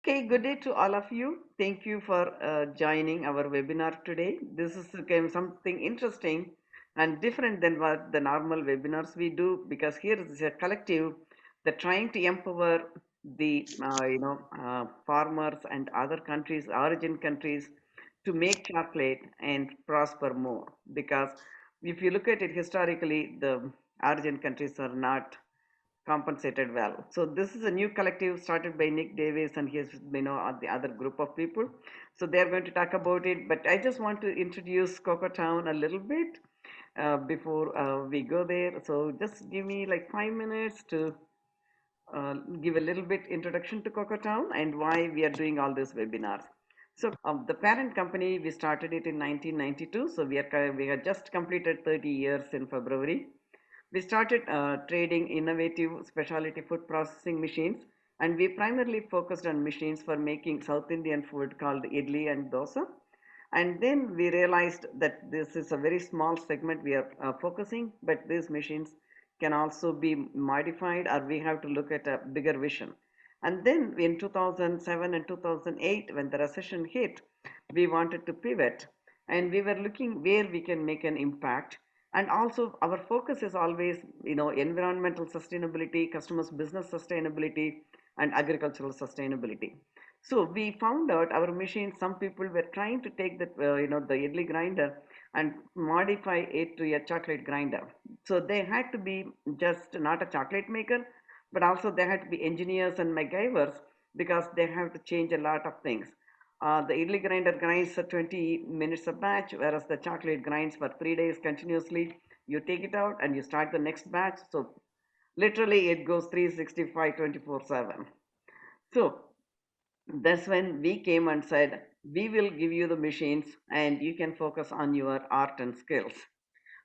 Okay, good day to all of you. Thank you for joining our webinar today. This is something interesting and different than what the normal webinars we do, because here is a collective that trying to empower the farmers and other countries, origin countries, to make chocolate and prosper more. Because if you look at it historically, the origin countries are not compensated well. So this is a new collective started by Nick Davis and his, the other group of people. So they're going to talk about it. But I just want to introduce Cocoa Town a little bit before we go there. So just give me like 5 minutes to give a little bit introduction to Cocoa Town and why we are doing all these webinars. So the parent company, we started it in 1992. So we have just completed 30 years in February. We started trading innovative specialty food processing machines, and we primarily focused on machines for making South Indian food called idli and dosa. And then we realized that this is a very small segment we are focusing, but these machines can also be modified, or we have to look at a bigger vision. And then in 2007 and 2008, when the recession hit, we wanted to pivot, and we were looking where we can make an impact. And also our focus is always, environmental sustainability, customers business sustainability, and agricultural sustainability. So we found out our machines, some people were trying to take the idli grinder and modify it to a chocolate grinder. So they had to be just not a chocolate maker, but also they had to be engineers and MacGyvers, because they have to change a lot of things. The idli grinder grinds for 20 minutes a batch, whereas the chocolate grinds for 3 days continuously. You take it out and you start the next batch. So literally it goes 365, 24/7. So that's when we came and said, we will give you the machines and you can focus on your art and skills.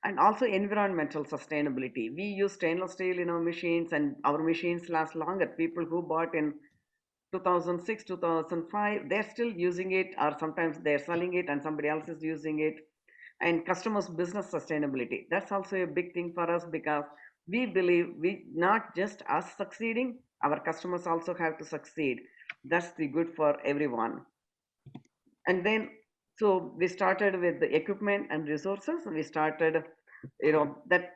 And also environmental sustainability. We use stainless steel in our machines, and our machines last longer. People who bought in 2006, 2005, they're still using it, or sometimes they're selling it and somebody else is using it. And customers business sustainability, that's also a big thing for us, because we believe we not just us succeeding, our customers also have to succeed. That's the good for everyone. And then, so we started with the equipment and resources. We started, that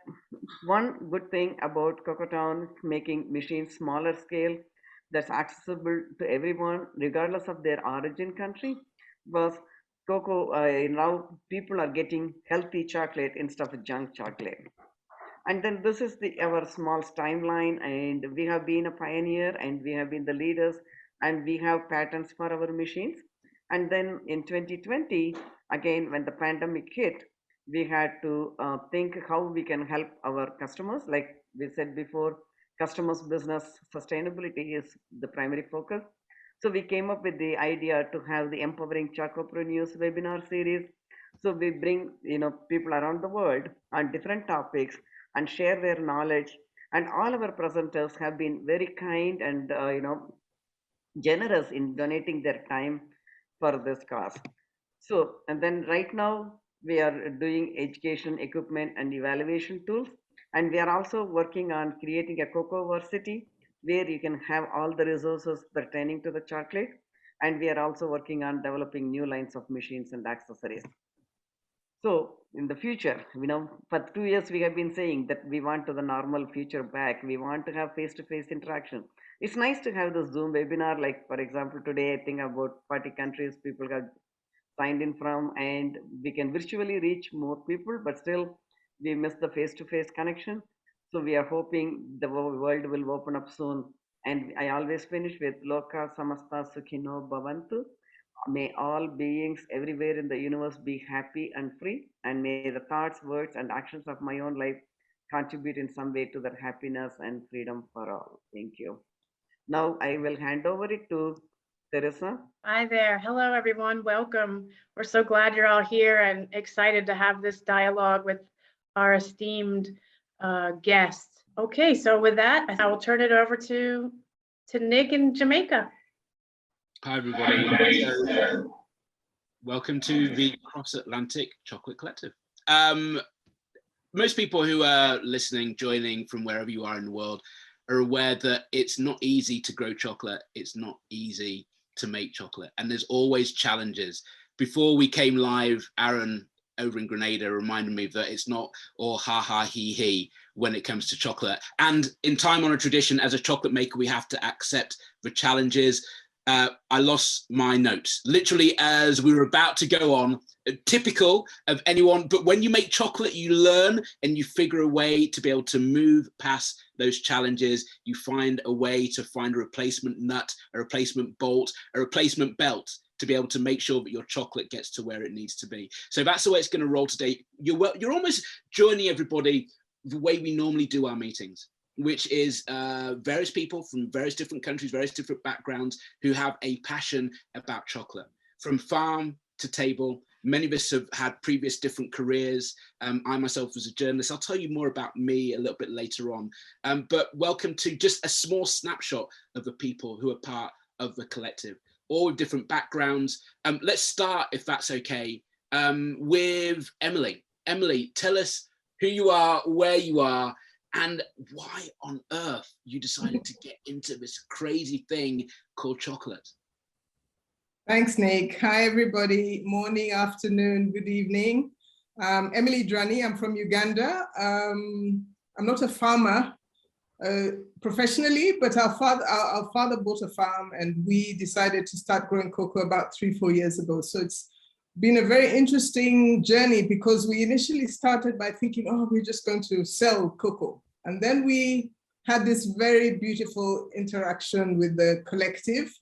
one good thing about Cocoa Town making machines smaller scale, that's accessible to everyone regardless of their origin country, was cocoa. Now people are getting healthy chocolate instead of junk chocolate. And then this is the our small timeline, and we have been a pioneer and we have been the leaders, and we have patents for our machines. And then in 2020, again when the pandemic hit, we had to think how we can help our customers. Like we said before, customers business sustainability is the primary focus. So we came up with the idea to have the empowering Chocopreneurs webinar series. So we bring people around the world on different topics and share their knowledge. And all our presenters have been very kind and generous in donating their time for this cause. So, and then right now we are doing education, equipment, and evaluation tools. And we are also working on creating a cocoa varsity where you can have all the resources pertaining to the chocolate. And we are also working on developing new lines of machines and accessories. So in the future, for 2 years we have been saying that we want to the normal future back. We want to have face-to-face interaction. It's nice to have the Zoom webinar. Like for example, today I think about 40 countries people have signed in from, and we can virtually reach more people, but still we miss the face-to-face connection. So we are hoping the world will open up soon. And I always finish with Loka Samasta Sukhino Bhavantu. May all beings everywhere in the universe be happy and free, and may the thoughts, words, and actions of my own life contribute in some way to that happiness and freedom for all. Thank you. Now I will hand over it to Teresa. Hi there. Hello, everyone. Welcome. We're so glad you're all here and excited to have this dialogue with our esteemed guests. Okay, so with that, I will turn it over to Nick in Jamaica. Hi, everybody. So, welcome to the Cross Atlantic Chocolate Collective. Most people who are listening, joining from wherever you are in the world, are aware that it's not easy to grow chocolate. It's not easy to make chocolate, and there's always challenges. Before we came live, Aaron over in Grenada reminded me that it's not all ha ha he he when it comes to chocolate. And in time-honored tradition, as a chocolate maker, we have to accept the challenges. I lost my notes literally as we were about to go on, typical of anyone. But when you make chocolate, you learn and you figure a way to be able to move past those challenges. You find a way to find a replacement nut, a replacement bolt, a replacement belt to be able to make sure that your chocolate gets to where it needs to be. So that's the way it's going to roll today. You're almost joining everybody the way we normally do our meetings, which is various people from various different countries, various different backgrounds who have a passion about chocolate. From farm to table, many of us have had previous different careers. I myself was a journalist. I'll tell you more about me a little bit later on. But welcome to just a small snapshot of the people who are part of the collective, all with different backgrounds. Let's start, if that's okay, with Emily. Emily, tell us who you are, where you are, and why on earth you decided to get into this crazy thing called chocolate. Thanks, Nick. Hi, everybody. Morning, afternoon, good evening. Emily Drani, I'm from Uganda. I'm not a farmer professionally, but our father bought a farm and we decided to start growing cocoa about 3-4 years ago. So it's been a very interesting journey because we initially started by thinking, oh, we're just going to sell cocoa. And then we had this very beautiful interaction with the collective.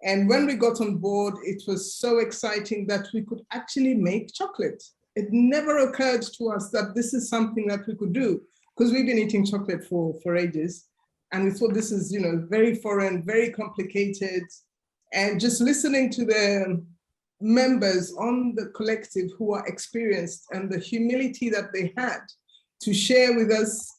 And when we got on board, it was so exciting that we could actually make chocolate. It never occurred to us that this is something that we could do because we've been eating chocolate for ages. And we thought this is, very foreign, very complicated. And just listening to the members on the collective who are experienced and the humility that they had to share with us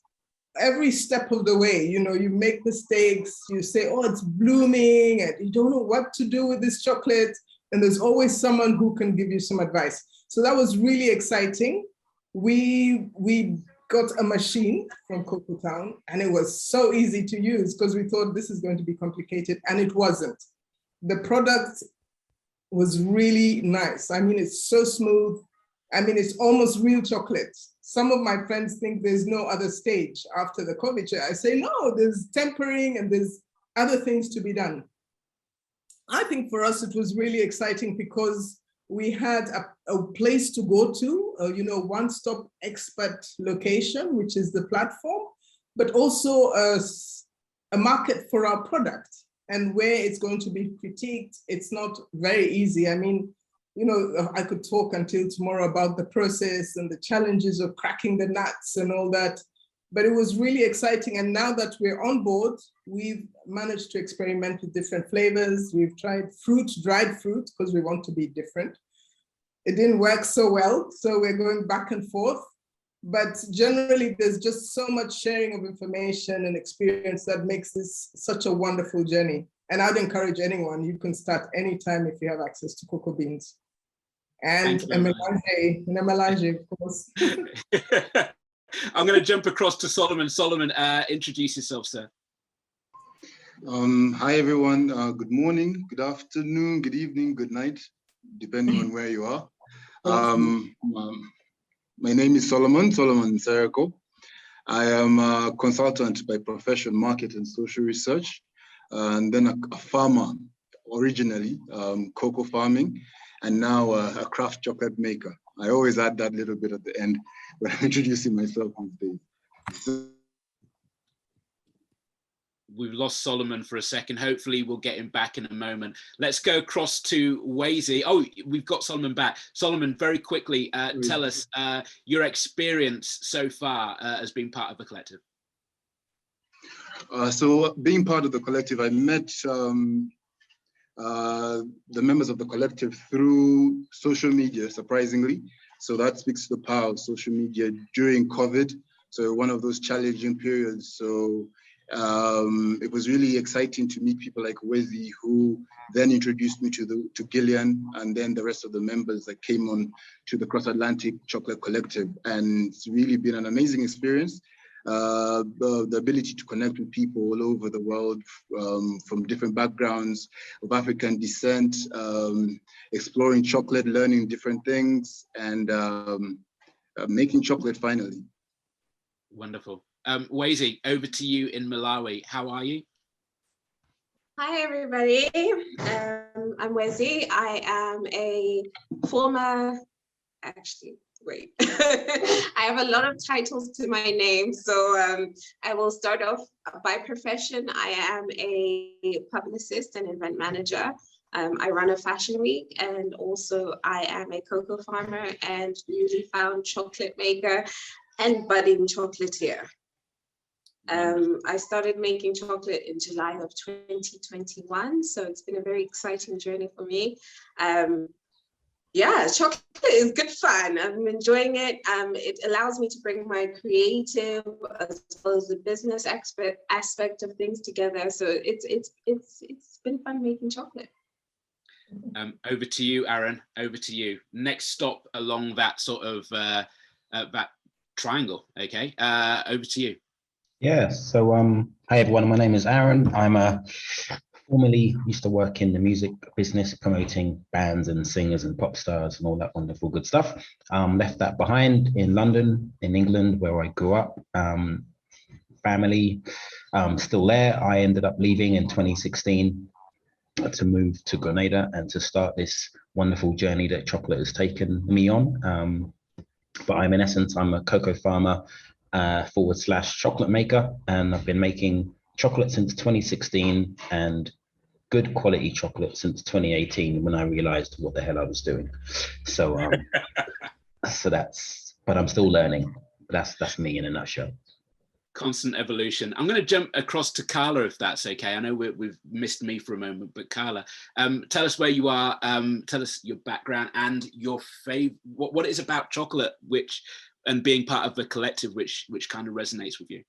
every step of the way. You make mistakes, you say, oh, it's blooming, and you don't know what to do with this chocolate. And there's always someone who can give you some advice. So that was really exciting. We got a machine from Cocoa Town, and it was so easy to use because we thought this is going to be complicated, and it wasn't. The product was really nice. I mean, it's so smooth. I mean, it's almost real chocolate. Some of my friends think there's no other stage after the COVID. I say, no, there's tempering and there's other things to be done. I think for us, it was really exciting because we had a place to go to, one-stop expert location, which is the platform, but also a market for our product. And where it's going to be critiqued, it's not very easy. I mean, I could talk until tomorrow about the process and the challenges of cracking the nuts and all that, but it was really exciting. And now that we're on board, we've managed to experiment with different flavors. We've tried dried fruit, because we want to be different. It didn't work so well, so we're going back and forth. But generally, there's just so much sharing of information and experience that makes this such a wonderful journey. And I'd encourage anyone, you can start anytime if you have access to cocoa beans. And a melange, of course. I'm going to jump across to Solomon. Solomon, introduce yourself, sir. Hi, everyone. Good morning, good afternoon, good evening, good night, depending on where you are. My name is Solomon Sereko. I am a consultant by profession, market and social research, and then a farmer originally, cocoa farming, and now a craft chocolate maker. I always add that little bit at the end when I'm introducing myself these days. We've lost Solomon for a second. Hopefully we'll get him back in a moment. Let's go across to Wazy. Oh, we've got Solomon back. Solomon, very quickly, tell us your experience so far as being part of the collective. So being part of the collective, I met the members of the collective through social media, surprisingly. So that speaks to the power of social media during COVID. So one of those challenging periods. So it was really exciting to meet people like Wezi, who then introduced me to Gillian, and then the rest of the members that came on to the Cross Atlantic Chocolate Collective. And it's really been an amazing experience. the ability to connect with people all over the world from different backgrounds of African descent, exploring chocolate, learning different things, and making chocolate finally. Wonderful. Wazy, over to you in Malawi. How are you? Hi, everybody. I'm Wezi. I am a former, actually, wait. I have a lot of titles to my name. So I will start off by profession. I am a publicist and event manager. I run a fashion week, and also I am a cocoa farmer and newly found chocolate maker and budding chocolatier. I started making chocolate in July of 2021, so it's been a very exciting journey for me. Yeah, chocolate is good fun. I'm enjoying it. It allows me to bring my creative as well as the business aspect of things together. So it's been fun making chocolate. Over to you, Aaron. Over to you. Next stop along that sort of that triangle. Okay. Over to you. Yeah, so hi everyone, my name is Aaron. I'm formerly used to work in the music business, promoting bands and singers and pop stars and all that wonderful good stuff. Left that behind in London, in England, where I grew up. Family still there. I ended up leaving in 2016 to move to Grenada and to start this wonderful journey that chocolate has taken me on. But I'm in essence, I'm a cocoa farmer / chocolate maker, and I've been making chocolate since 2016 and good quality chocolate since 2018 when I realized what the hell I was doing. So so that's, but I'm still learning. That's me in a nutshell. Constant evolution. I'm going to jump across to Carla, if that's okay. I know we've missed me for a moment, but Carla, tell us where you are, tell us your background and your favorite, what it is about chocolate, and being part of the collective, which kind of resonates with you.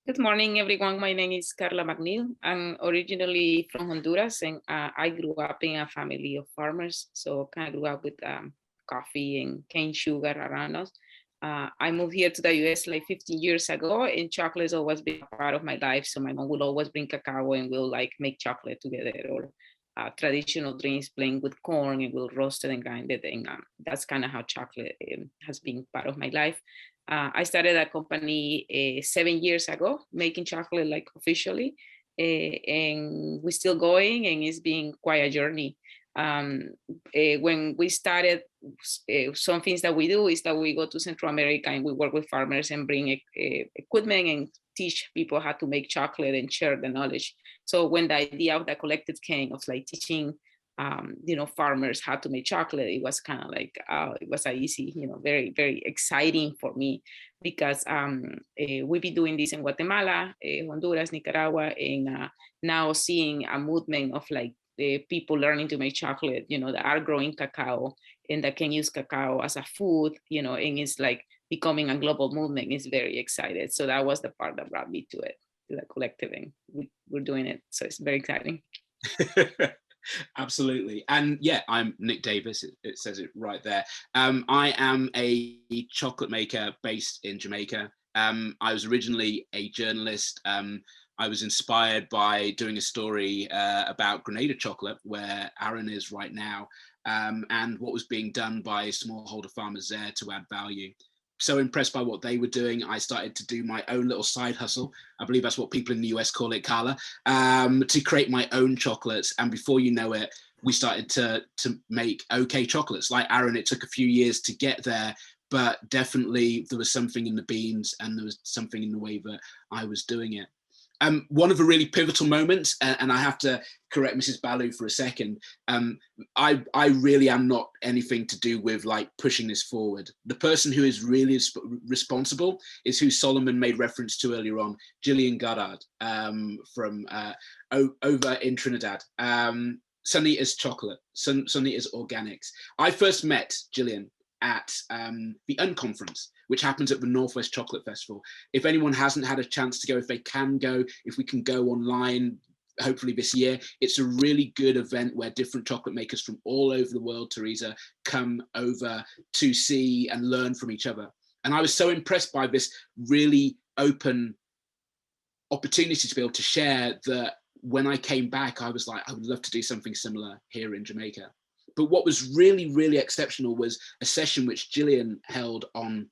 Good morning, everyone. My name is Carla McNeil. I'm originally from Honduras, and I grew up in a family of farmers. So kind of grew up with coffee and cane sugar around us. I moved here to the US like 15 years ago, and chocolate has always been a part of my life. So my mom will always bring cacao, and we'll like make chocolate together, or traditional drinks playing with corn, and we'll roast it and grind it. And that's kind of how chocolate has been part of my life. I started a company 7 years ago, making chocolate like officially, and we're still going, and it's been quite a journey. When we started, some things that we do is that we go to Central America and we work with farmers and bring equipment and teach people how to make chocolate and share the knowledge. So when the idea of the collective came of like teaching farmers how to make chocolate, it was kind of like it was a easy, very, very exciting for me, because we've been doing this in Guatemala, Honduras, Nicaragua, and now seeing a movement of like people learning to make chocolate, that are growing cacao and that can use cacao as a food, and it's like becoming a global movement. Is very excited. So that was the part that brought me to it, to the collective, and we're doing it. So it's very exciting. Absolutely. And yeah, I'm Nick Davis. It says it right there. I am a chocolate maker based in Jamaica. I was originally a journalist. I was inspired by doing a story about Grenada chocolate, where Aaron is right now, and what was being done by smallholder farmers there to add value. So impressed by what they were doing, I started to do my own little side hustle. I believe that's what people in the US call it, Carla, to create my own chocolates. And before you know it, we started to make okay chocolates. Like Aaron, it took a few years to get there, but definitely there was something in the beans and there was something in the way that I was doing it. One of the really pivotal moments, and I have to correct Mrs. Balu for a second, I really am not anything to do with like pushing this forward. The person who is really responsible is who Solomon made reference to earlier on, Gillian Goddard, from over in Trinidad. Sunny is chocolate, Sunny is organics. I first met Gillian at the Unconference, which happens at the Northwest Chocolate Festival. If anyone hasn't had a chance to go, if they can go, if we can go online, hopefully this year, it's a really good event where different chocolate makers from all over the world, Teresa, come over to see and learn from each other. And I was so impressed by this really open opportunity to be able to share that when I came back, I was like, I would love to do something similar here in Jamaica. But what was really, really exceptional was a session which Gillian held on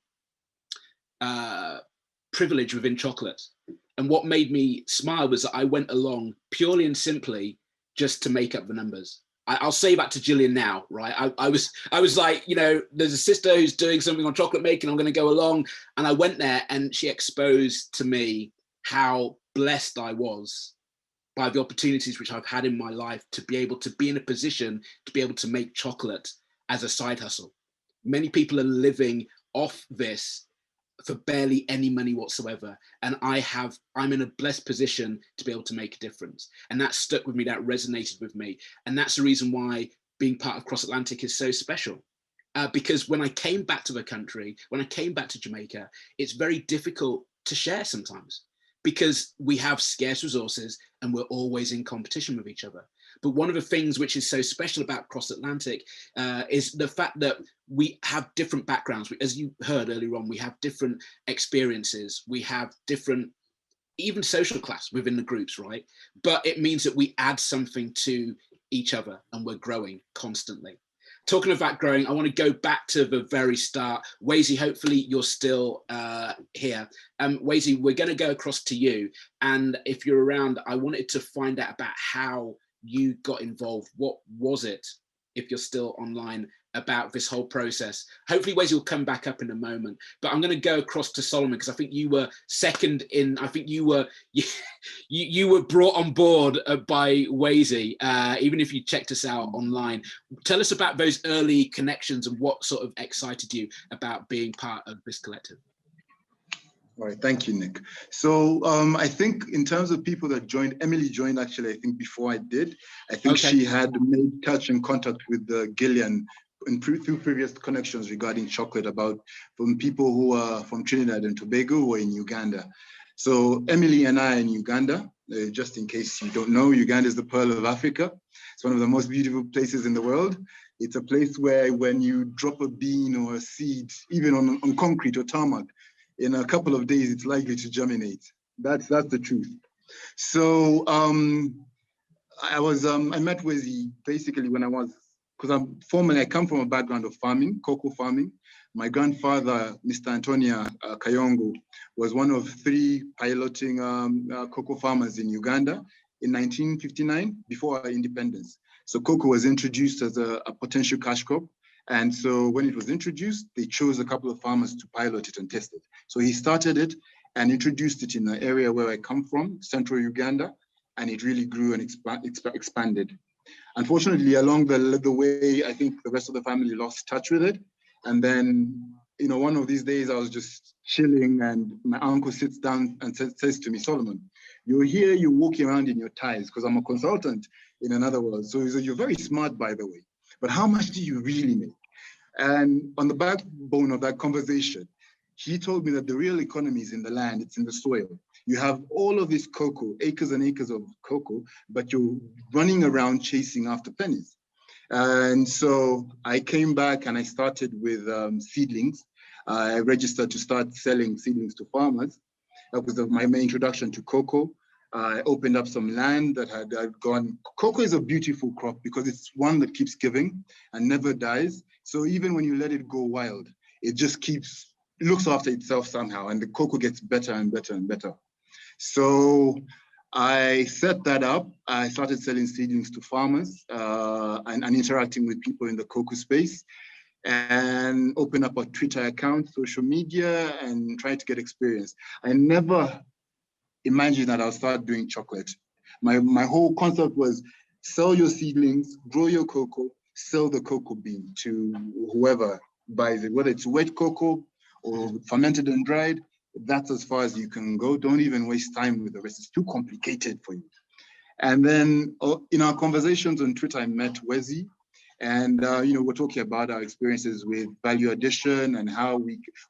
privilege within chocolate. And what made me smile was that I went along purely and simply just to make up the numbers. I'll say that to Gillian now, right? I was like, you know, there's a sister who's doing something on chocolate making, I'm going to go along. And I went there and she exposed to me how blessed I was by the opportunities which I've had in my life to be able to be in a position to be able to make chocolate as a side hustle. Many people are living off this for barely any money whatsoever. And I'm in a blessed position to be able to make a difference. And that stuck with me, that resonated with me. And that's the reason why being part of Cross Atlantic is so special. Because when I came back to the country, when I came back to Jamaica, it's very difficult to share sometimes because we have scarce resources and we're always in competition with each other. But one of the things which is so special about Cross Atlantic is the fact that we have different backgrounds. As you heard earlier on, we have different experiences. We have different, even social class within the groups, right? But it means that we add something to each other and we're growing constantly. Talking about growing, I want to go back to the very start. Wazy, hopefully you're still here. Wazy, we're going to go across to you. And if you're around, I wanted to find out about how you got involved. What was it, if you're still online, about this whole process? Hopefully Wazy will come back up in a moment, but I'm going to go across to Solomon because I think you were second in, I think you were brought on board by Wazy, even if you checked us out online. Tell us about those early connections and what sort of excited you about being part of this collective. All right, thank you, Nick. So I think in terms of people that joined, Emily joined actually, I think before I did. I think she had made touch and contact with Gillian in through previous connections regarding chocolate from people who are from Trinidad and Tobago or in Uganda. So Emily and I in Uganda, just in case you don't know, Uganda is the pearl of Africa. It's one of the most beautiful places in the world. It's a place where when you drop a bean or a seed, even on concrete or tarmac, in a couple of days, it's likely to germinate. That's the truth. So I met Wazy basically when I was, because I come from a background of farming, cocoa farming. My grandfather, Mr. Antonia Kayongo, was one of 3 piloting cocoa farmers in Uganda in 1959, before our independence. So cocoa was introduced as a potential cash crop. And so when it was introduced, they chose a couple of farmers to pilot it and test it. So he started it and introduced it in the area where I come from, central Uganda, and it really grew and expanded. Unfortunately, along the way, I think the rest of the family lost touch with it. And then, you know, one of these days I was just chilling and my uncle sits down and says to me, Solomon, you're here, you're walking around in your ties, because I'm a consultant in another world. So he said, you're very smart, by the way, but how much do you really make? And on the backbone of that conversation, he told me that the real economy is in the land, it's in the soil. You have all of this cocoa, acres and acres of cocoa, but you're running around chasing after pennies. And so I came back and I started with seedlings. I registered to start selling seedlings to farmers. That was my main introduction to cocoa. I opened up some land that had gone. Cocoa is a beautiful crop because it's one that keeps giving and never dies. So even when you let it go wild, it just looks after itself somehow, and the cocoa gets better and better and better. So I set that up. I started selling seedlings to farmers and interacting with people in the cocoa space, and open up a Twitter account, social media, and try to get experience. I never imagined that I'll start doing chocolate. My whole concept was sell your seedlings, grow your cocoa, sell the cocoa bean to whoever buys it, whether it's wet cocoa or fermented and dried. That's as far as you can go. Don't even waste time with the rest. It's too complicated for you. And then in our conversations on Twitter, I met Wazy, and we're talking about our experiences with value addition and how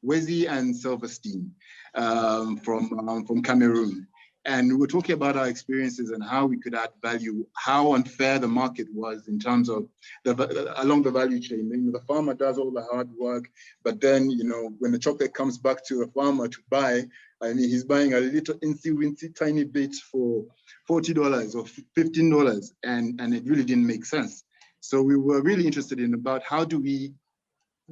Wazy and self-esteem from Cameroon. And we're talking about our experiences and how we could add value, how unfair the market was in terms of along the value chain. You know, the farmer does all the hard work, but then, you know, when the chocolate comes back to a farmer to buy, I mean, he's buying a little incy-wincy tiny bit for $40 or $15, and it really didn't make sense. So we were really interested in about how do we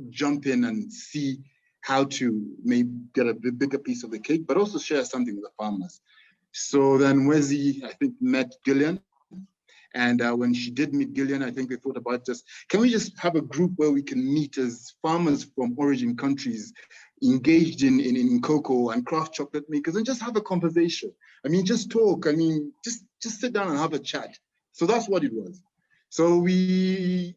jump in and see how to maybe get a bigger piece of the cake, but also share something with the farmers. So then Wezi, I think, met Gillian. And when she did meet Gillian, I think they thought about can we just have a group where we can meet as farmers from origin countries engaged in cocoa and craft chocolate makers and just have a conversation. I mean, just talk. I mean, just sit down and have a chat. So that's what it was. So Wezi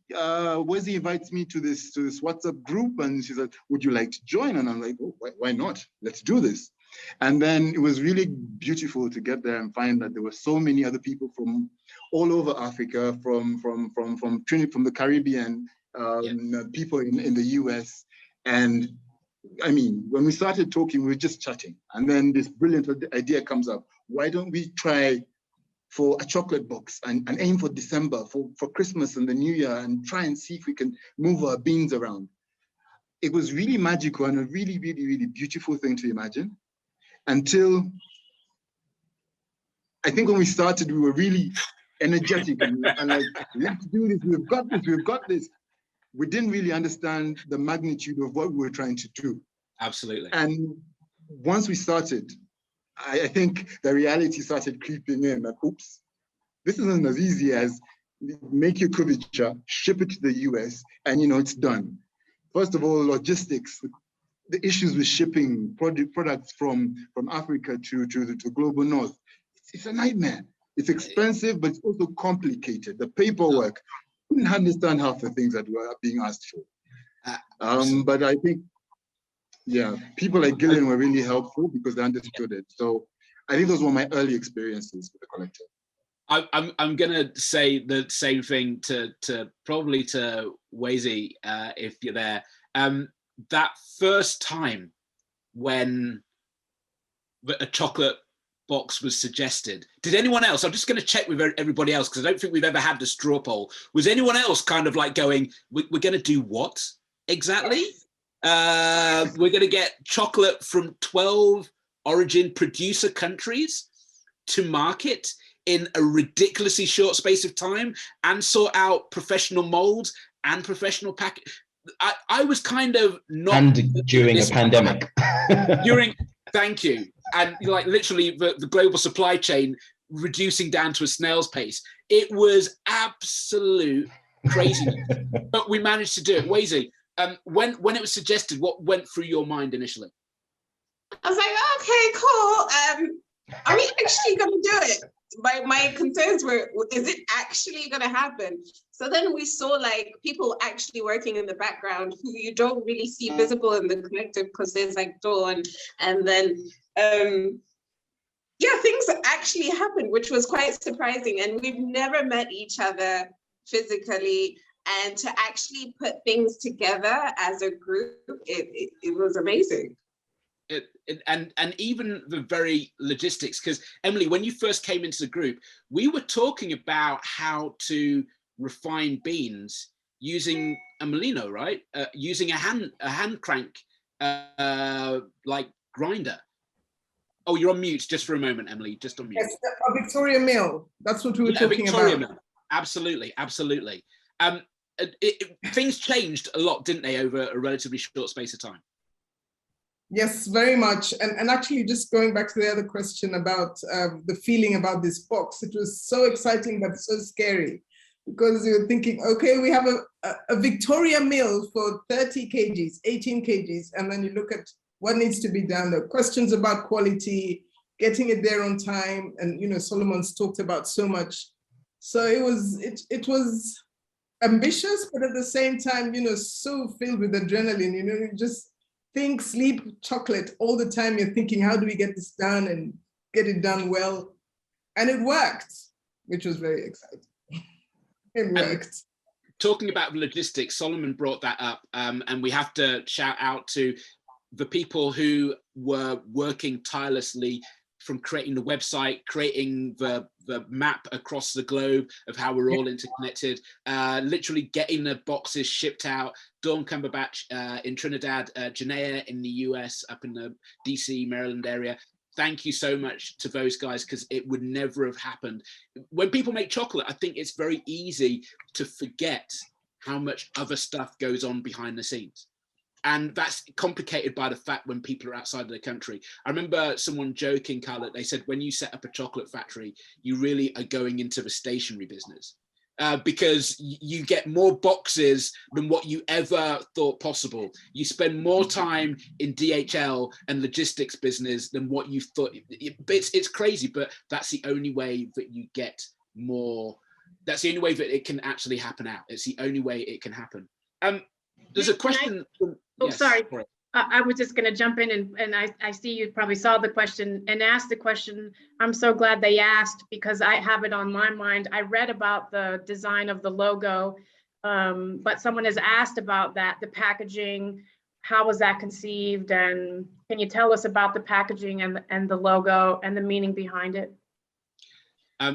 invites me to this WhatsApp group, and she said, would you like to join? And I'm like, oh, why not? Let's do this. And then it was really beautiful to get there and find that there were so many other people from all over Africa, from the Caribbean, people in the US. And I mean, when we started talking, we were just chatting. And then this brilliant idea comes up. Why don't we try for a chocolate box and aim for December, for Christmas and the New Year, and try and see if we can move our beans around. It was really magical and a really, really, really beautiful thing to imagine. Until I think when we started, we were really energetic and like, let's do this, we've got this. We didn't really understand the magnitude of what we were trying to do. Absolutely. And once we started, I think the reality started creeping in that, oops, this isn't as easy as make your kuvicha, ship it to the US, and you know, it's done. First of all, logistics, the issues with shipping products from Africa to the global north, it's a nightmare. It's expensive, but it's also complicated. The paperwork, I didn't understand half the things that were being asked for. But I think, yeah, people like Gillian were really helpful because they understood it. So I think those were my early experiences with the collective. I'm gonna say the same thing to probably to Wezi if you're there. That first time when a chocolate box was suggested, did anyone else, I'm just going to check with everybody else because I don't think we've ever had the straw poll, was anyone else kind of like going, we're going to do what exactly? We're going to get chocolate from 12 origin producer countries to market in a ridiculously short space of time and sort out professional molds and professional packaging. I was kind of not. And during a pandemic. Thank you. And like literally the global supply chain reducing down to a snail's pace. It was absolute craziness. But we managed to do it. Wezi, when it was suggested, what went through your mind initially? I was like, okay, cool. Are we actually going to do it? My concerns were, is it actually going to happen? So then we saw like people actually working in the background who you don't really see visible in the collective because there's like Dawn, and then things actually happened, which was quite surprising. And we've never met each other physically, and to actually put things together as a group, it was amazing. And even the very logistics, because Emily, when you first came into the group, we were talking about how to refine beans using a molino, right? Using a hand crank like grinder. Oh, you're on mute just for a moment, Emily, just on mute. Yes, a Victoria Mill. That's what we were talking Victoria about. Mill. Absolutely, absolutely. Things changed a lot, didn't they, over a relatively short space of time? Yes, very much. And actually, just going back to the other question about the feeling about this box, it was so exciting but so scary because you're thinking, okay, we have a Victoria Mill for 30 kgs, 18 kgs, and then you look at what needs to be done. The questions about quality, getting it there on time, and you know, Solomon's talked about so much. So it was ambitious, but at the same time, you know, so filled with adrenaline. You know, you just think, sleep, chocolate all the time. You're thinking, how do we get this done and get it done well? And it worked, which was very exciting. It worked. Talking about logistics, Solomon brought that up, and we have to shout out to the people who were working tirelessly from creating the website, creating the map across the globe of how we're all interconnected, literally getting the boxes shipped out. Dawn Cumberbatch in Trinidad, Janaea in the US, up in the DC, Maryland area. Thank you so much to those guys, because it would never have happened. When people make chocolate, I think it's very easy to forget how much other stuff goes on behind the scenes. And that's complicated by the fact when people are outside of the country. I remember someone joking, Carla, they said, when you set up a chocolate factory, you really are going into the stationery business, because you get more boxes than what you ever thought possible. You spend more time in DHL and logistics business than what you thought. It's crazy, but that's the only way that you get more. That's the only way that it can actually happen out. It's the only way it can happen. There's a question. Yes, sorry. I was just going to jump in, and I see you probably saw the question and asked the question. I'm so glad they asked, because I have it on my mind. I read about the design of the logo, but someone has asked about that, the packaging. How was that conceived? And can you tell us about the packaging and the logo and the meaning behind it?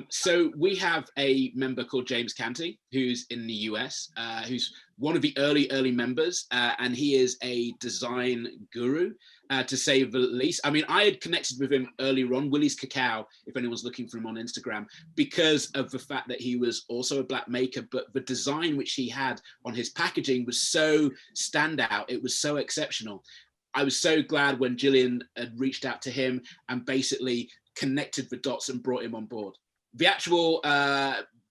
So we have a member called James Canty, who's in the US, who's one of the early members, and he is a design guru, to say the least. I mean, I had connected with him earlier on, Willie's Cacao, if anyone's looking for him on Instagram, because of the fact that he was also a Black maker, but the design which he had on his packaging was so standout, it was so exceptional. I was so glad when Gillian had reached out to him and basically connected the dots and brought him on board. The actual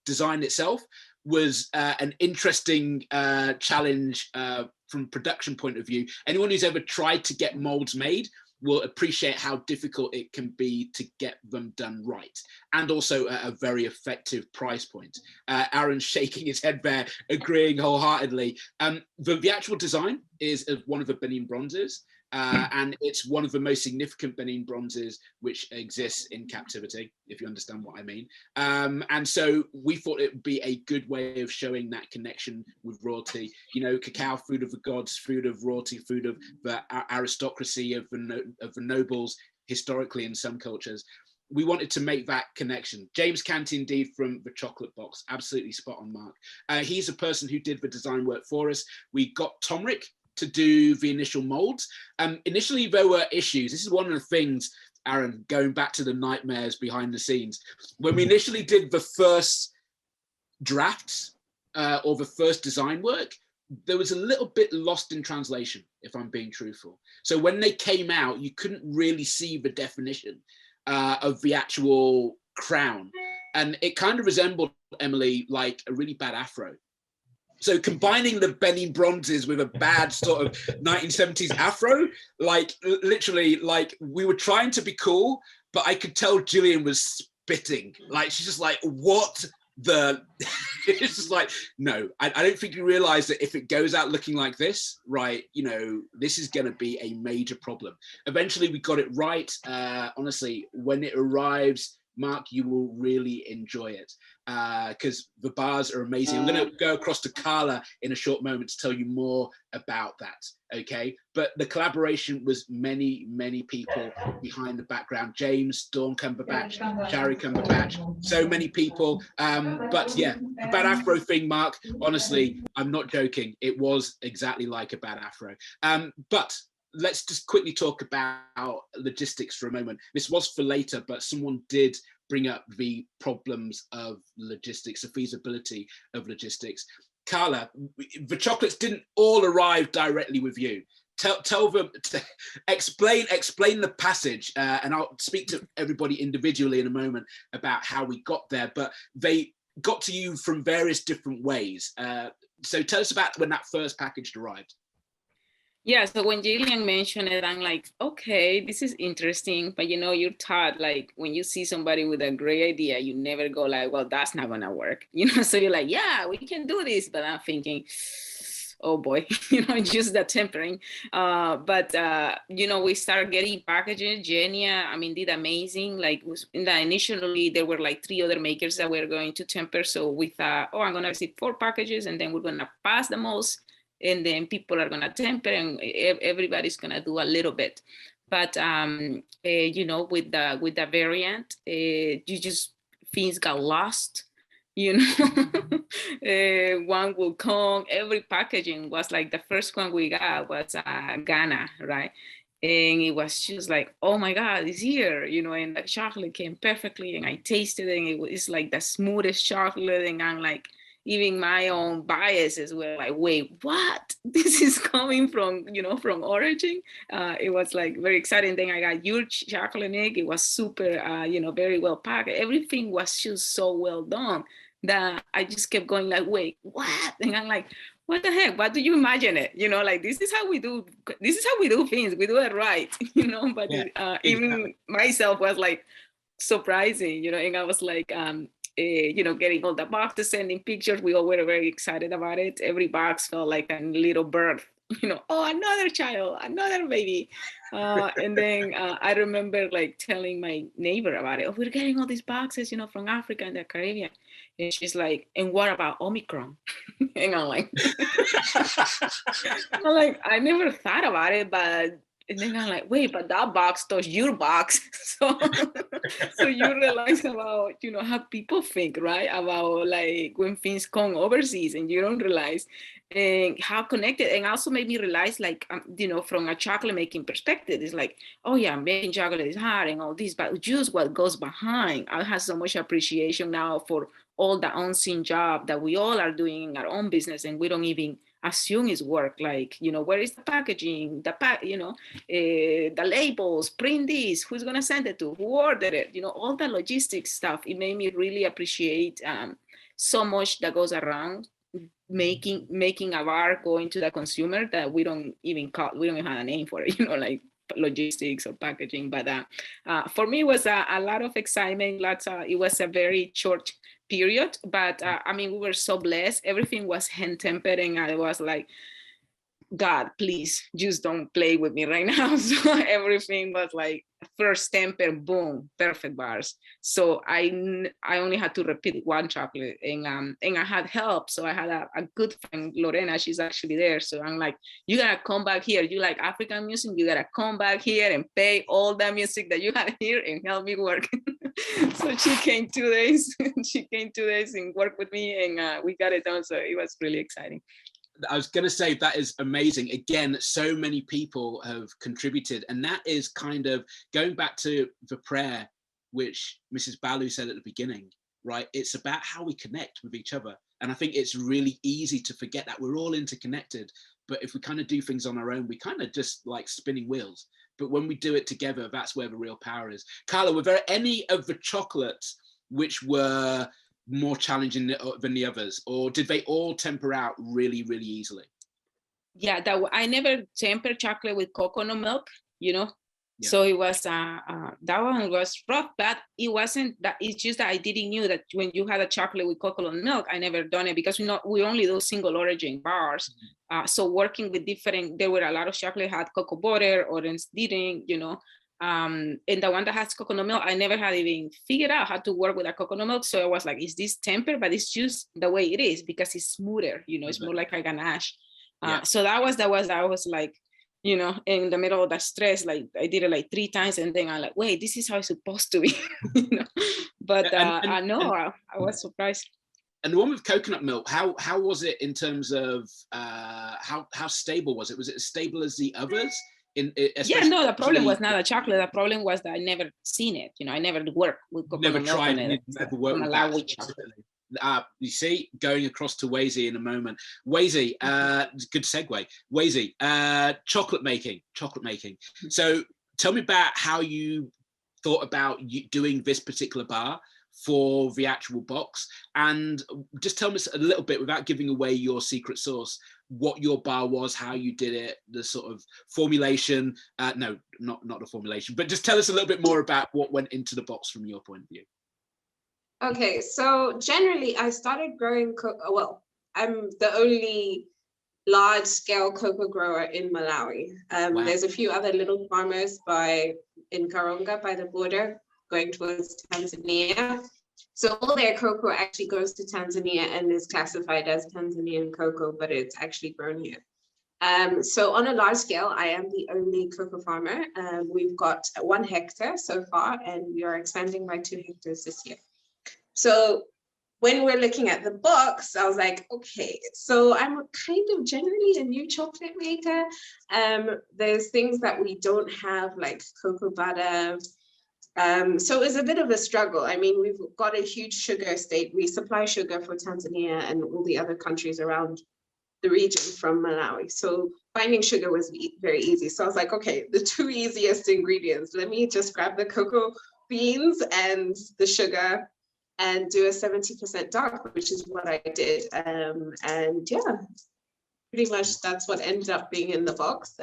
design itself was an interesting challenge from production point of view. Anyone who's ever tried to get molds made will appreciate how difficult it can be to get them done right, and also at a very effective price point. Aaron's shaking his head there, agreeing wholeheartedly. The actual design is of one of the Benin bronzes, and it's one of the most significant Benin bronzes which exists in captivity, if you understand what I mean. And so we thought it would be a good way of showing that connection with royalty. You know, cacao, food of the gods, food of royalty, food of the aristocracy, of the nobles, historically in some cultures. We wanted to make that connection. James Canty, indeed, from the Chocolate Box, absolutely spot on mark. He's a person who did the design work for us. We got Tomric to do the initial molds. Initially, there were issues. This is one of the things, Aaron, going back to the nightmares behind the scenes. When we initially did the first drafts or the first design work, there was a little bit lost in translation, if I'm being truthful. So when they came out, you couldn't really see the definition of the actual crown. And it kind of resembled, Emily, like a really bad afro. So combining the Benin bronzes with a bad sort of 1970s afro, like literally, like we were trying to be cool, but I could tell Gillian was spitting. Like, she's just like, what the, it's just like, no, I don't think you realize that if it goes out looking like this, right, you know, this is going to be a major problem. Eventually we got it right. Honestly, when it arrives, Mark, you will really enjoy it because the bars are amazing. I'm going to go across to Carla in a short moment to tell you more about that, okay? But the collaboration was many, many people behind the background. James, Dawn Cumberbatch, Shari Cumberbatch, so many people. But yeah, a bad afro thing, Mark, honestly, I'm not joking. It was exactly like a bad afro. But let's just quickly talk about logistics for a moment. This was for later, but someone did bring up the problems of logistics, the feasibility of logistics. Carla, the chocolates didn't all arrive directly with you. Tell them, explain the passage, and I'll speak to everybody individually in a moment about how we got there, but they got to you from various different ways. So tell us about when that first package arrived. Yeah, so when Gillian mentioned it, I'm like, okay, this is interesting. But you know, you're taught, like, when you see somebody with a great idea, you never go like, well, that's not gonna work. You know, so you're like, yeah, we can do this. But I'm thinking, oh boy, you know, just the tempering. You know, we started getting packages. Genia, I mean, did amazing. Like, initially, there were like 3 other makers that were going to temper. So we thought, oh, I'm gonna receive 4 packages and then we're gonna pass the most. And then people are gonna temper and everybody's gonna do a little bit. But you know, with the variant, things got lost. You know, one will come. Every packaging was like, the first one we got was Ghana, right? And it was just like, oh my God, it's here, you know, and the chocolate came perfectly, and I tasted it, and it's like the smoothest chocolate, and I'm like, even my own biases were like, wait, what? This is coming from, you know, from origin. It was like very exciting. Then I got your chocolate egg. It was super, you know, very well packed. Everything was just so well done that I just kept going like, wait, what? And I'm like, what the heck? What do you imagine it? You know, like, this is how we do things. We do it right, you know, but yeah, even myself was like surprising, you know, and I was like, you know, getting all the boxes, sending pictures. We all were very excited about it. Every box felt like a little birth, you know, oh, another child, another baby. And then I remember like telling my neighbor about it. Oh, we're getting all these boxes, you know, from Africa and the Caribbean. And she's like, and what about Omicron? And I'm like, I never thought about it, but, and then I'm like, wait, but that box touched your box. So you realize about, you know, how people think, right? About like when things come overseas and you don't realize, and how connected. And also made me realize, like, you know, from a chocolate making perspective, it's like, oh yeah, making chocolate is hard and all this, but just what goes behind. I have so much appreciation now for all the unseen job that we all are doing in our own business, and we don't even assume is work. Like, you know, where is the packaging, you know, the labels, print this, who's gonna send it to, who ordered it, you know, all the logistics stuff. It made me really appreciate so much that goes around making a bar going to the consumer that we don't even have a name for it, you know, like logistics or packaging. But for me, it was a lot of excitement. It was a very short period, but I mean, we were so blessed. Everything was hand tempered, and I was like, God, please just don't play with me right now. So everything was like first temper, boom, perfect bars. So I only had to repeat one chocolate, and I had help. So I had a good friend, Lorena. She's actually there. So I'm like, you gotta come back here. You like African music? You gotta come back here and pay all the music that you had here and help me work. So she came 2 days. She came 2 days and worked with me, and we got it done. So it was really exciting. I was going to say, that is amazing. Again, so many people have contributed, and that is kind of going back to the prayer, which Mrs. Balu said at the beginning, right? It's about how we connect with each other. And I think it's really easy to forget that we're all interconnected. But if we kind of do things on our own, we kind of just like spinning wheels. But when we do it together, that's where the real power is. Carla, were there any of the chocolates which were more challenging than the others, or did they all temper out really, really easily? Yeah, I never tempered chocolate with coconut milk, you know. Yeah. So it was that one was rough, but it wasn't that. It's just that I didn't knew that when you had a chocolate with coconut milk, I never done it because we only do single origin bars. Mm-hmm. So working with different, there were a lot of chocolate had cocoa butter, orange didn't, you know. And the one that has coconut milk, I never had even figured out how to work with a coconut milk. So I was like, is this temper? But it's just the way it is because it's smoother, you know, it's more like a ganache. So that was I was like, you know, in the middle of that stress, like I did it like 3 times, and then I'm like, wait, this is how it's supposed to be, you know. But I was surprised. And the one with coconut milk, how was it in terms of how stable was it? Was it as stable as the others? Yeah, no, the problem was not the chocolate. The problem was that I never seen it. You know, I never worked with coconut milk. Never worked with that. You see, going across to Wazy in a moment. Wazy, good segue. Wazy, chocolate making. So tell me about how you thought about doing this particular bar for the actual box, and just tell us a little bit, without giving away your secret sauce, what your bar was, how you did it, the sort of formulation. No, not the formulation, but just tell us a little bit more about what went into the box from your point of view. Okay, so generally I started growing I'm the only large-scale cocoa grower in Malawi. Wow. There's a few other little farmers in Karonga by the border going towards Tanzania. So all their cocoa actually goes to Tanzania and is classified as Tanzanian cocoa, but it's actually grown here. So on a large scale, I am the only cocoa farmer. We've got 1 hectare so far, and we are expanding by 2 hectares this year. So when we're looking at the box, I was like, okay, so I'm kind of generally a new chocolate maker. There's things that we don't have, like cocoa butter. So it was a bit of a struggle. I mean, we've got a huge sugar estate. We supply sugar for Tanzania and all the other countries around the region from Malawi. So finding sugar was very easy. So I was like, okay, the 2 easiest ingredients, let me just grab the cocoa beans and the sugar and do a 70% dark, which is what I did. And yeah, pretty much that's what ended up being in the box.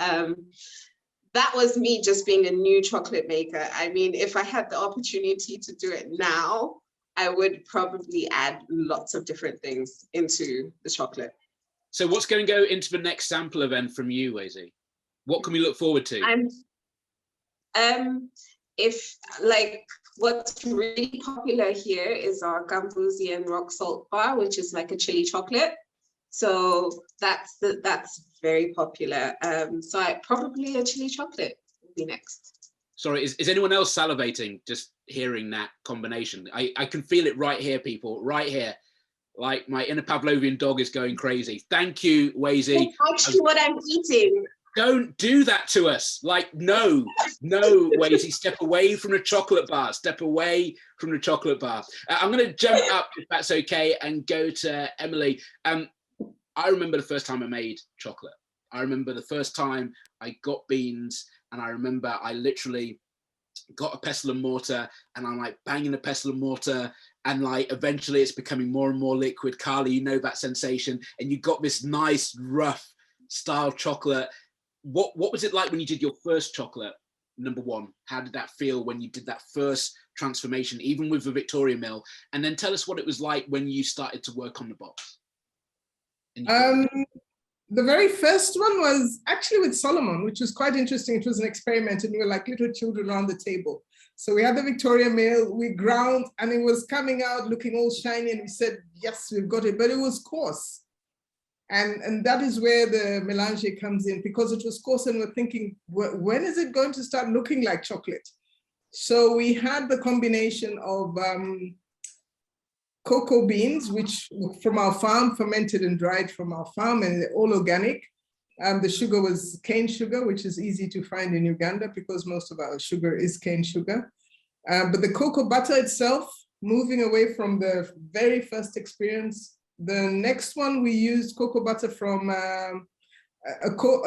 That was me just being a new chocolate maker. I mean, if I had the opportunity to do it now, I would probably add lots of different things into the chocolate. So what's going to go into the next sample event from you, Wezi? What can we look forward to? If like what's really popular here is our Gambuzi and rock salt bar, which is like a chili chocolate. So that's very popular. So probably a chili chocolate will be next. Sorry, is anyone else salivating just hearing that combination? I can feel it right here, people, right here. Like my inner Pavlovian dog is going crazy. Thank you, Wezi. That's actually what I'm eating. Don't do that to us. Like, no, Wezi, step away from the chocolate bar. Step away from the chocolate bar. I'm going to jump up, if that's okay, and go to Emily. I remember the first time I made chocolate. I remember the first time I got beans, and I remember I literally got a pestle and mortar, and I'm like banging the pestle and mortar, and like eventually it's becoming more and more liquid. Carly, you know that sensation, and you got this nice rough style chocolate. What was it like when you did your first chocolate, number one? How did that feel when you did that first transformation, even with the Victoria mill? And then tell us what it was like when you started to work on the box. The very first one was actually with Solomon, which was quite interesting. It was an experiment, and we were like little children around the table. So we had the Victoria mill, we ground, and it was coming out looking all shiny, and we said, yes, we've got it, but it was coarse. And that is where the melange comes in, because it was coarse, and we're thinking, when is it going to start looking like chocolate? So we had the combination of cocoa beans, which from our farm, fermented and dried from our farm, and all organic. The sugar was cane sugar, which is easy to find in Uganda because most of our sugar is cane sugar. But the cocoa butter itself, moving away from the very first experience, the next one we used cocoa butter from a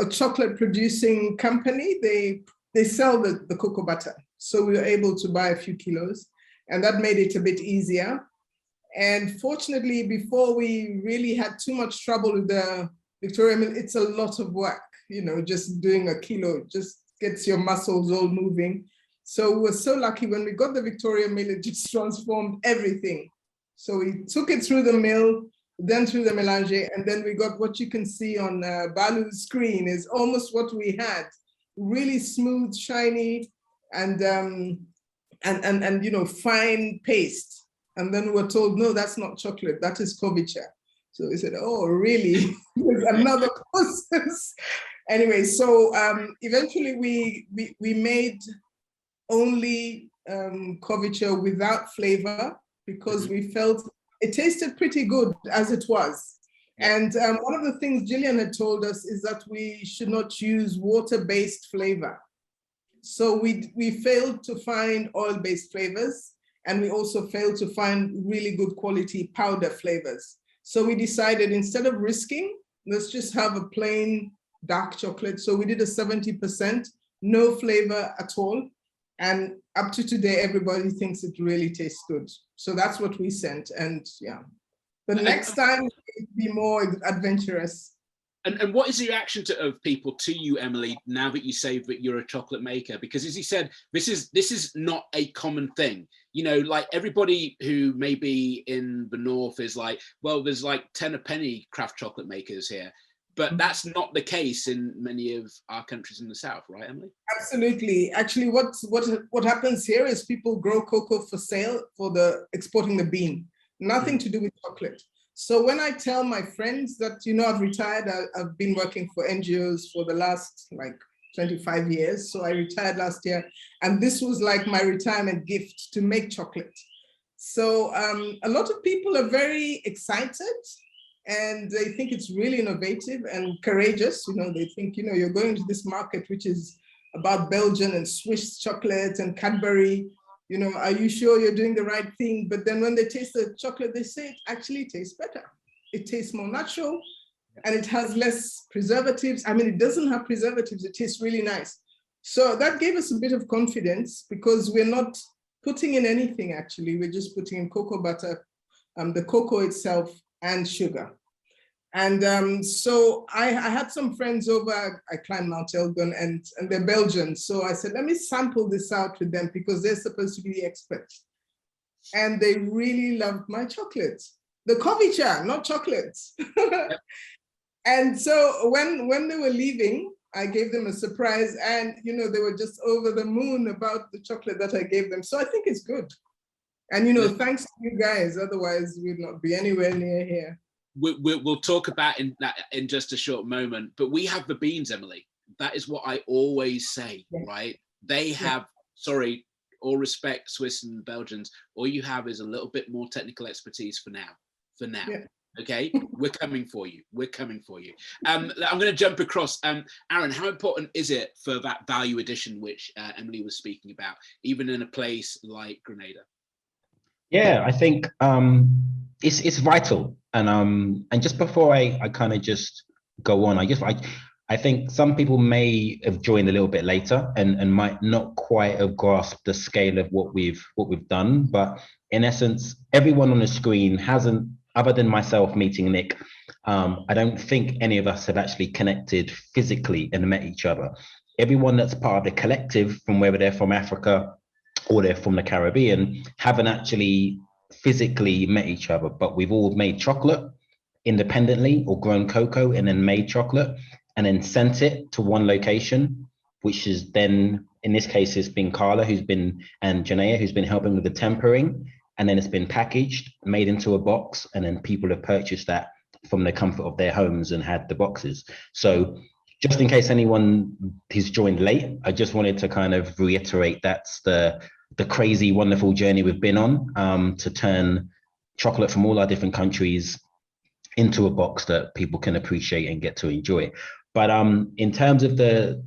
chocolate producing company. They sell the cocoa butter. So we were able to buy a few kilos, and that made it a bit easier. And fortunately, before we really had too much trouble with the Victoria mill, it's a lot of work, you know, just doing a kilo just gets your muscles all moving. So we were so lucky when we got the Victoria mill, it just transformed everything. So we took it through the mill, then through the melange, and then we got what you can see on Balu's screen is almost what we had, really smooth, shiny, and you know, fine paste. And then we were told, no, that's not chocolate, that is kovicha. So we said, oh, really? There's another process. Anyway, so eventually we made only kovicha without flavor, because we felt it tasted pretty good as it was. And one of the things Gillian had told us is that we should not use water-based flavor. So we failed to find oil-based flavors, and we also failed to find really good quality powder flavors. So we decided, instead of risking, let's just have a plain dark chocolate. So we did a 70%, no flavor at all. And up to today, everybody thinks it really tastes good. So that's what we sent, and yeah. But next time, it'll be more adventurous. And what is the reaction of people to you, Emily, now that you say that you're a chocolate maker? Because as you said, this is not a common thing. You know, like everybody who may be in the north is like, well, there's like 10 a penny craft chocolate makers here. But that's not the case in many of our countries in the south, right, Emily? Absolutely. Actually, what happens here is people grow cocoa for sale, for the exporting the bean. Nothing to do with chocolate. So when I tell my friends that, I've retired, I've been working for NGOs for the last like 25 years. So I retired last year, and this was like my retirement gift, to make chocolate. So a lot of people are very excited, and they think it's really innovative and courageous. They think, you're going to this market, which is about Belgian and Swiss chocolate and Cadbury. Are you sure you're doing the right thing? But then when they taste the chocolate, they say it actually tastes better. It tastes more natural, and it has less preservatives. I mean, it doesn't have preservatives. It tastes really nice. So that gave us a bit of confidence, because we're not putting in anything, actually. We're just putting in cocoa butter, the cocoa itself, and sugar. And so I had some friends over. I climbed Mount Elgon, and they're Belgian. So I said, let me sample this out with them, because they're supposed to be the experts. And they really loved my chocolate. The coffee cha, not chocolates. And so when they were leaving, I gave them a surprise, and they were just over the moon about the chocolate that I gave them. So I think it's good. And thanks to you guys, otherwise we'd not be anywhere near here. We'll talk about that in just a short moment, but we have the beans, Emily. That is what I always say, right? They have, sorry, all respect, Swiss and Belgians, all you have is a little bit more technical expertise for now. Yeah. Okay, we're coming for you. I'm going to jump across. Aaron, how important is it for that value addition, which Emily was speaking about, even in a place like Grenada? Yeah, I think it's vital. And just before I kind of just go on, I think some people may have joined a little bit later and might not quite have grasped the scale of what we've done. But in essence, everyone on the screen hasn't, other than myself meeting Nick, I don't think any of us have actually connected physically and met each other. Everyone that's part of the collective, from whether they're from Africa or they're from the Caribbean, haven't actually physically met each other, but we've all made chocolate independently or grown cocoa and then made chocolate and then sent it to one location, which is then, in this case, it's been Carla and Janaea, who's been helping with the tempering. And then it's been packaged, made into a box, and then people have purchased that from the comfort of their homes and had the boxes. So just in case anyone who's joined late, I just wanted to kind of reiterate that's the crazy, wonderful journey we've been on, to turn chocolate from all our different countries into a box that people can appreciate and get to enjoy. But in terms of the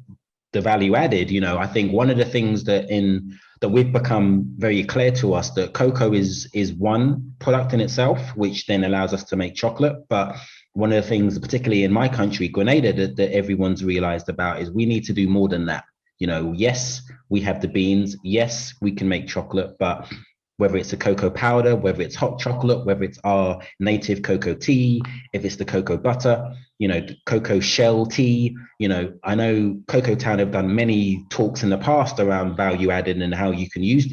value added, I think one of the things that we've become very clear to us, that cocoa is one product in itself, which then allows us to make chocolate. But one of the things, particularly in my country, Grenada, that everyone's realized about is we need to do more than that. Yes, we have the beans. Yes, we can make chocolate, but whether it's the cocoa powder, whether it's hot chocolate, whether it's our native cocoa tea, if it's the cocoa butter, the cocoa shell tea, I know Cocoa Town have done many talks in the past around value added and how you can use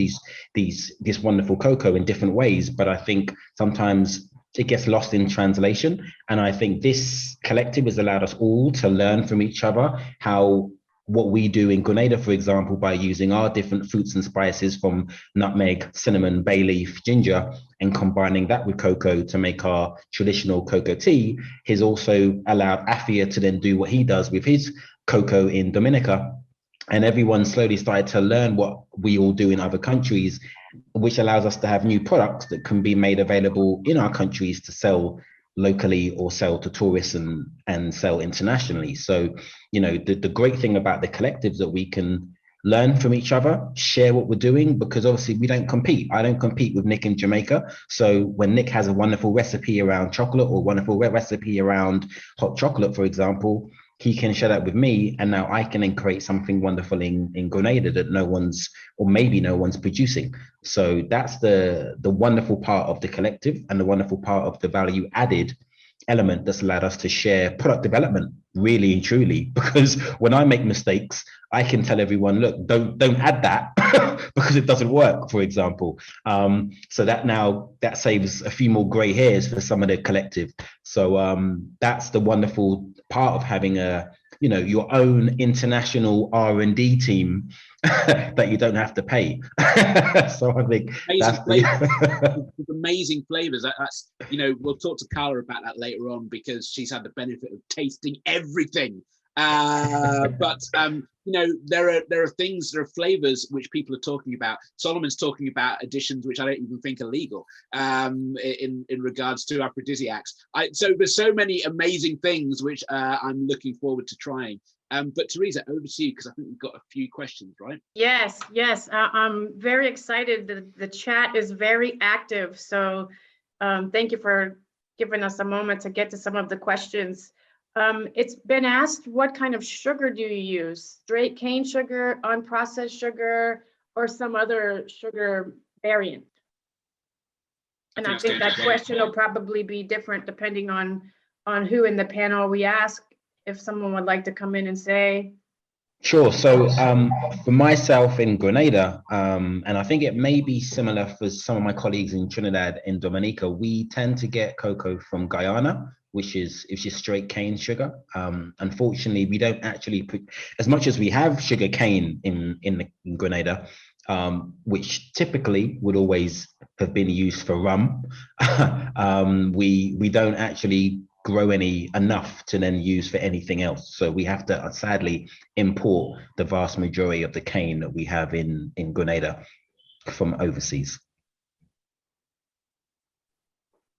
this wonderful cocoa in different ways. But I think sometimes it gets lost in translation. And I think this collective has allowed us all to learn from each other how what we do in Grenada, for example, by using our different fruits and spices from nutmeg, cinnamon, bay leaf, ginger, and combining that with cocoa to make our traditional cocoa tea, has also allowed Afia to then do what he does with his cocoa in Dominica. And everyone slowly started to learn what we all do in other countries, which allows us to have new products that can be made available in our countries to sell locally or sell to tourists and sell internationally. So, the great thing about the collectives that we can learn from each other, share what we're doing, because obviously we don't compete. I don't compete with Nick in Jamaica. So when Nick has a wonderful recipe around chocolate or wonderful recipe around hot chocolate, for example, he can share that with me, and now I can then create something wonderful in Grenada that no one's producing. So that's the wonderful part of the collective and the wonderful part of the value added element that's allowed us to share product development really and truly, because when I make mistakes, I can tell everyone, look, don't add that because it doesn't work, for example. So that saves a few more gray hairs for some of the collective. So that's the wonderful part of having a you know, your own international R&D team that you don't have to pay. So I think amazing flavors. That's, you know, we'll talk to Carla about that later on, because she's had the benefit of tasting everything. But you know, there are things, there are flavors which people are talking about. Solomon's talking about additions which I don't even think are legal in regards to aphrodisiacs. So there's so many amazing things which I'm looking forward to trying. But Teresa, over to you, because I think we've got a few questions, right? Yes, yes. I'm very excited. The chat is very active. So thank you for giving us a moment to get to some of the questions. It's been asked, what kind of sugar do you use? Straight cane sugar, unprocessed sugar, or some other sugar variant? And I think that question will probably be different depending on who in the panel we ask. If someone would like to come in and say. Sure. So for myself in Grenada, and I think it may be similar for some of my colleagues in Trinidad and Dominica, we tend to get cocoa from Guyana, which is straight cane sugar. Unfortunately, we don't actually put, as much as we have sugar cane in Grenada, which typically would always have been used for rum. We don't actually grow enough to then use for anything else. So we have to sadly import the vast majority of the cane that we have in Grenada from overseas.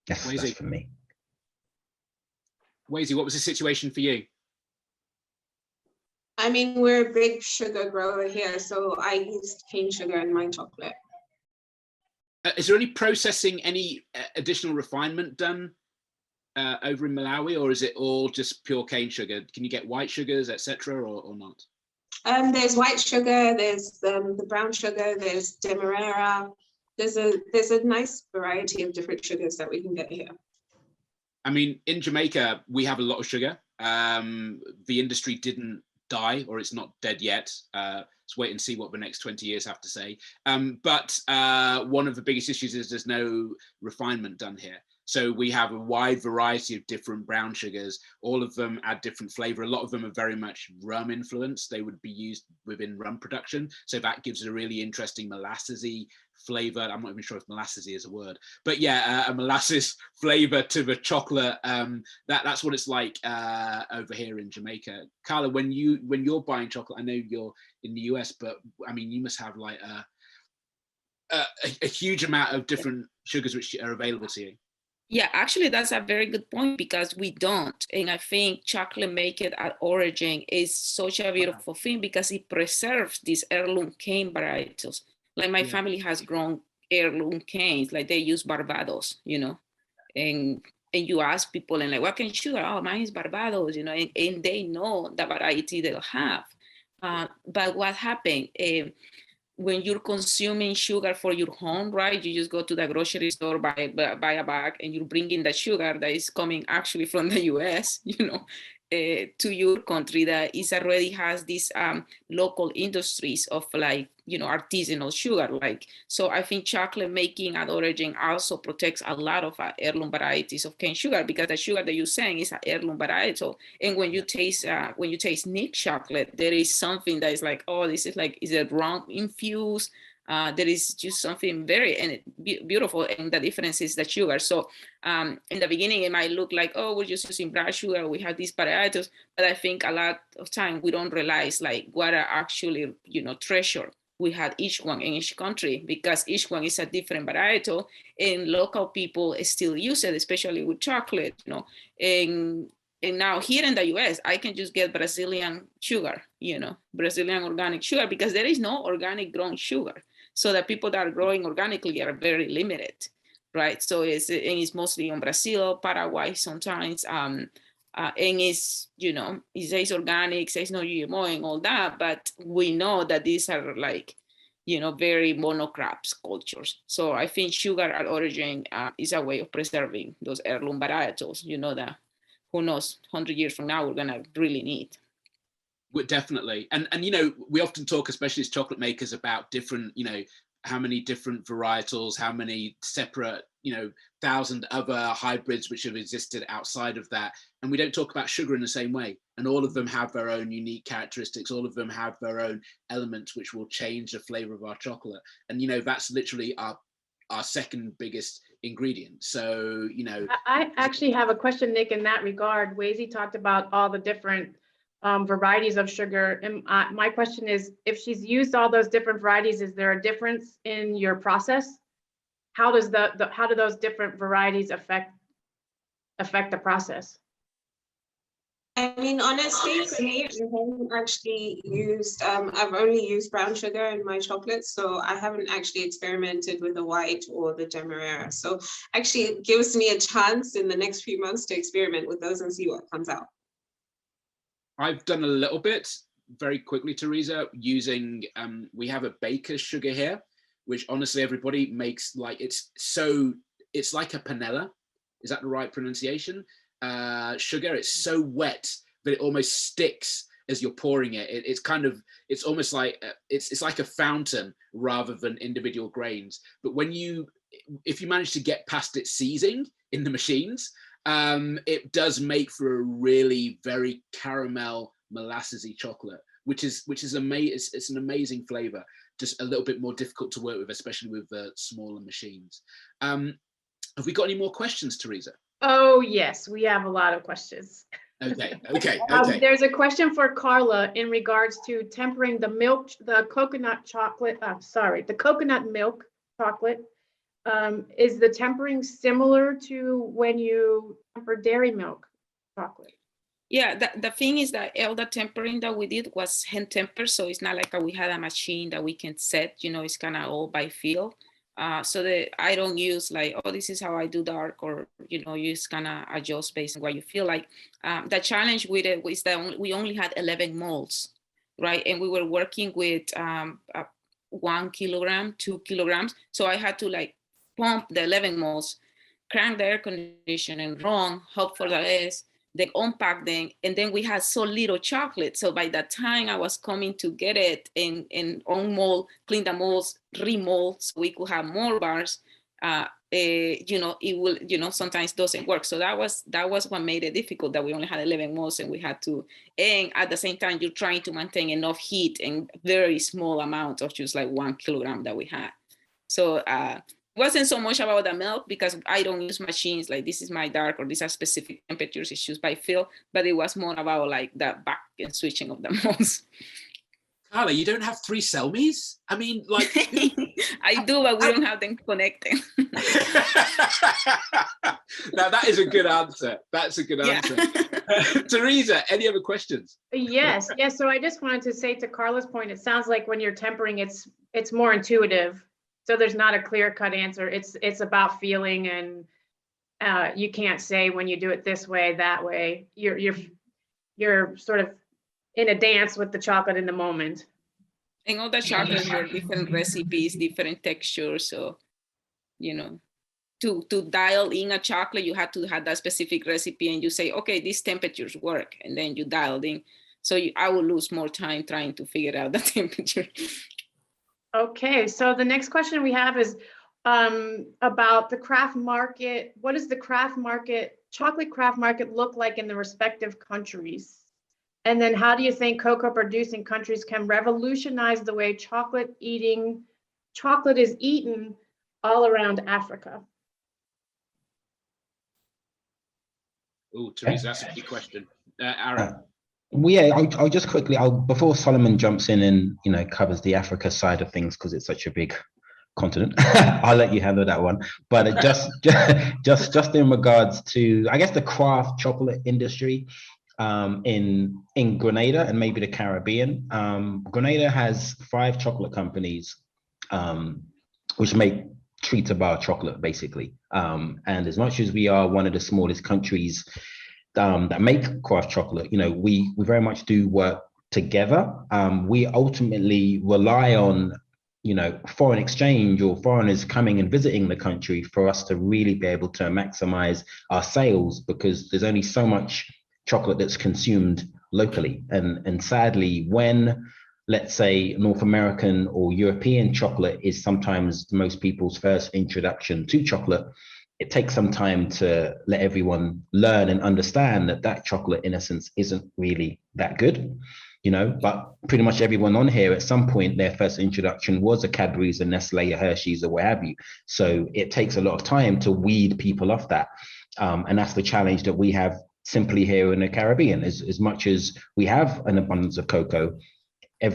That's for me. Wazy, what was the situation for you? I mean, we're a big sugar grower here, so I used cane sugar in my chocolate. Is there any processing, any additional refinement done over in Malawi, or is it all just pure cane sugar? Can you get white sugars, etc., or not? There's white sugar, there's the brown sugar, there's demerara. There's a nice variety of different sugars that we can get here. I mean, in Jamaica, we have a lot of sugar. The industry didn't die, or it's not dead yet. Let's wait and see what the next 20 years have to say. But one of the biggest issues is there's no refinement done here. So we have a wide variety of different brown sugars. All of them add different flavor. A lot of them are very much rum influenced. They would be used within rum production. So that gives a really interesting molassesy flavor. I'm not even sure if molassesy is a word, but yeah, a molasses flavor to the chocolate. That's what it's like over here in Jamaica. Carla, when you're buying chocolate, I know you're in the US, but I mean, you must have like a huge amount of different sugars which are available to you. Yeah, actually, that's a very good point, because we don't. And I think chocolate made at origin is such a beautiful thing, because it preserves these heirloom cane varietals. Like my family has grown heirloom canes, like they use Barbados, you know, and you ask people and like, what can sugar? Oh, mine is Barbados, you know, and they know the variety they'll have. But what happened? When you're consuming sugar for your home, right? You just go to the grocery store, buy a bag, and you're bringing the sugar that is coming actually from the US, you know, to your country that is already has these local industries of like, you know, artisanal sugar. Like, so I think chocolate making at origin also protects a lot of heirloom varieties of cane sugar, because the sugar that you're saying is an heirloom varietal. And when you taste Nick chocolate, there is something that is like, oh, this is like, is it rum infused? There is just something very beautiful, and the difference is the sugar. So in the beginning, it might look like, oh, we're just using brown sugar, we have these varietals, but I think a lot of time we don't realize like what are actually, you know, treasure we had each one in each country, because each one is a different varietal, and local people still use it, especially with chocolate, you know. And now here in the US, I can just get Brazilian sugar, you know, Brazilian organic sugar, because there is no organic grown sugar. So the people that are growing organically are very limited, right? So it's mostly on Brazil, Paraguay sometimes, and it's, you know, it says organic, says no GMO and all that, but we know that these are like, you know, very monocrops cultures. So I think sugar at origin is a way of preserving those heirloom varietals, you know, that who knows, 100 years from now, we're gonna really need. Definitely. And you know, we often talk, especially as chocolate makers, about different, you know, how many different varietals, how many separate, 1,000 other hybrids which have existed outside of that. And we don't talk about sugar in the same way. And all of them have their own unique characteristics. All of them have their own elements which will change the flavor of our chocolate. And, that's literally our second biggest ingredient. So, I actually have a question, Nick, in that regard. Wazy talked about all the different varieties of sugar. And my question is, if she's used all those different varieties, is there a difference in your process? How does how do those different varieties affect the process? I mean, honestly, for me, I haven't actually used, I've only used brown sugar in my chocolate, so I haven't actually experimented with the white or the demerara. So actually it gives me a chance in the next few months to experiment with those and see what comes out. I've done a little bit very quickly, Teresa, using, we have a baker's sugar here, which honestly everybody makes like, it's like a panela. Is that the right pronunciation? Sugar, it's so wet that it almost sticks as you're pouring it. It's almost like it's like a fountain rather than individual grains. But if you manage to get past it seizing in the machines, it does make for a really very caramel molassesy chocolate, which is amazing. It's an amazing flavor, just a little bit more difficult to work with, especially with smaller machines. Have we got any more questions, Teresa? Oh, yes, we have a lot of questions. Okay. There's a question for Carla in regards to tempering the coconut chocolate, the coconut milk chocolate. Is the tempering similar to when you temper dairy milk chocolate? Yeah, the thing is that all the tempering that we did was hand temper, so it's not like we had a machine that we can set, it's kind of all by feel. So that I don't use like, oh, this is how I do dark, or, you just kind of adjust based on what you feel like. The challenge with it was that we only had 11 molds, right? And we were working with 1 kilogram, 2 kilograms. So I had to like pump the 11 molds, crank the air conditioning, run, hope for the best, then unpack them. And then we had so little chocolate. So by the time I was coming to get it and unmold, clean the molds, remold, so we could have more bars, it will, sometimes doesn't work. So that was what made it difficult, that we only had 11 molds and we had to, and at the same time, you're trying to maintain enough heat and very small amount of just like 1 kilogram that we had. So it wasn't so much about the milk, because I don't use machines like this is my dark or these are specific temperatures, it's just by feel, but it was more about like the back and switching of the molds. Carla, you don't have 3 Selmies? I mean, like... I do, but we don't have them connected. Now, that is a good answer. That's a good answer. Teresa, any other questions? Yes. So I just wanted to say, to Carla's point, it sounds like when you're tempering, it's more intuitive. So there's not a clear-cut answer. It's about feeling, and you can't say when you do it this way, that way. You're sort of in a dance with the chocolate in the moment. And all the chocolates were different recipes, different textures. So, to dial in a chocolate, you had to have that specific recipe, and you say, okay, these temperatures work, and then you dialed in. So I would lose more time trying to figure out the temperature. Okay, so the next question we have is about the craft market. What does the chocolate craft market look like in the respective countries? And then how do you think cocoa producing countries can revolutionize the way chocolate is eaten all around Africa? Oh, Teresa, that's a big question. Aaron. Well, yeah, I'll just quickly, before Solomon jumps in and covers the Africa side of things, because it's such a big continent, I'll let you handle that one. But just in regards to, I guess, the craft chocolate industry in Grenada and maybe the Caribbean. Grenada has 5 chocolate companies which make treated bar chocolate, basically. And as much as we are one of the smallest countries that make craft chocolate, we very much do work together. We ultimately rely on, foreign exchange or foreigners coming and visiting the country for us to really be able to maximize our sales, because there's only so much chocolate that's consumed locally. And sadly, when let's say, North American or European chocolate is sometimes most people's first introduction to chocolate, it takes some time to let everyone learn and understand that that chocolate, in essence, isn't really that good, you know. But pretty much everyone on here at some point, their first introduction was a Cadbury's, a Nestle, a Hershey's, or what have you. So it takes a lot of time to weed people off that. And that's the challenge that we have simply here in the Caribbean. As much as we have an abundance of cocoa,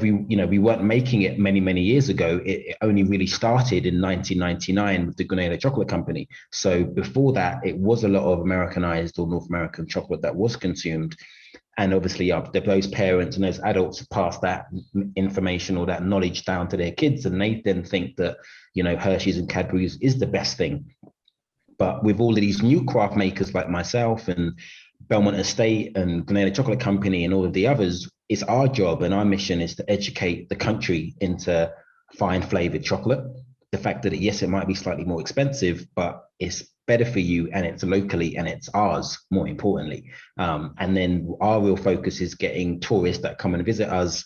we weren't making it many years ago. It only really started in 1999 with the Grenada Chocolate Company. So before that, it was a lot of Americanized or North American chocolate that was consumed. And obviously, those parents and those adults pass that information or that knowledge down to their kids, and they then think that, you know, Hershey's and Cadbury's is the best thing. But with all of these new craft makers like myself and Belmont Estate and Grenada Chocolate Company and all of the others, it's our job and our mission is to educate the country into fine flavored chocolate. The fact that, yes, it might be slightly more expensive, but it's better for you and it's locally and it's ours, more importantly. And then our real focus is getting tourists that come and visit us,